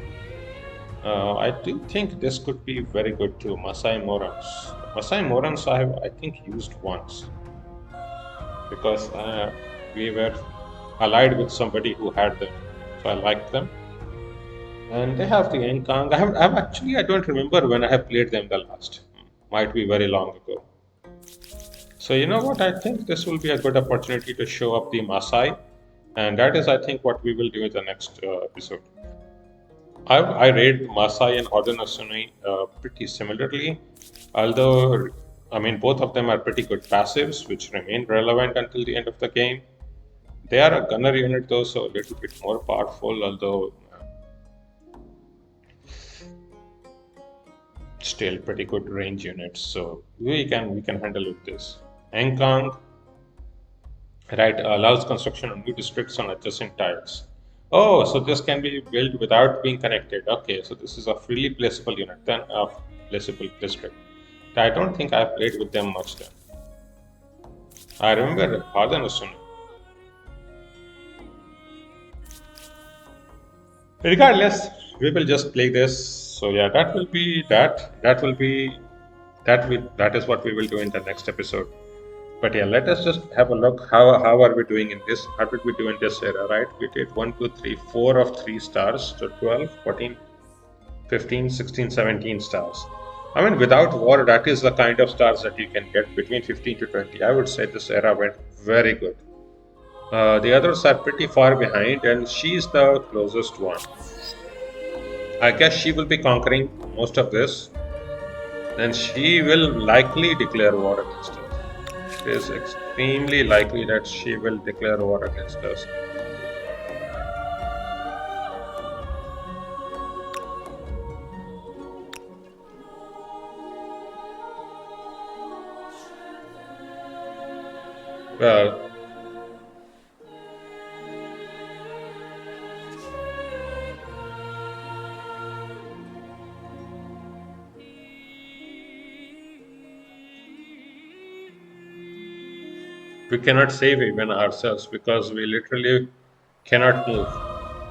I do think this could be very good too. Masai Morans. Masai Morans I have, I think, used once because we were allied with somebody who had them, so I liked them. And they have the Enkang. I've actually, I don't remember when I have played them the last. Might be very long ago. So you know what? I think this will be a good opportunity to show up the Maasai, and that is, I think, what we will do in the next episode. I rate Maasai and Haudenosaunee pretty similarly, although I mean both of them are pretty good passives, which remain relevant until the end of the game. They are a gunner unit though, so a little bit more powerful, although still pretty good range units. So we can handle with this. Ankang, right, allows construction of new districts on adjacent tiles. Oh, so this can be built without being connected. Okay, so this is a freely placeable unit, then a placeable district. I don't think I played with them much then. I remember Hardan Usuna. Regardless, we will just play this. So yeah, that will be that. That is what we will do in the next episode. But yeah, let us just have a look. How are we doing in this? How did we do in this era, right? We did 1, 2, 3, 4 of 3 stars. So 12, 14, 15, 16, 17 stars. I mean, without war, that is the kind of stars that you can get between 15 to 20. I would say this era went very good. The others are pretty far behind, and she's the closest one. I guess she will be conquering most of this. Then she will likely declare war against us. It is extremely likely that she will declare war against us. Well, we cannot save even ourselves because we literally cannot move.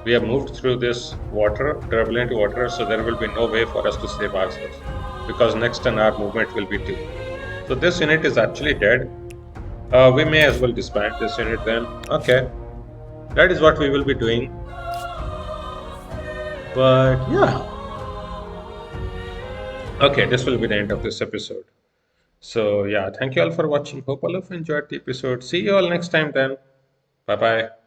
We have moved through this water, turbulent water, so there will be no way for us to save ourselves because next turn our movement will be 2. So this unit is actually dead. We may as well disband this unit then. Okay, that is what we will be doing. But yeah. Okay, this will be the end of this episode. So yeah, thank you all for watching. Hope all of you enjoyed the episode. See you all next time then. Bye bye.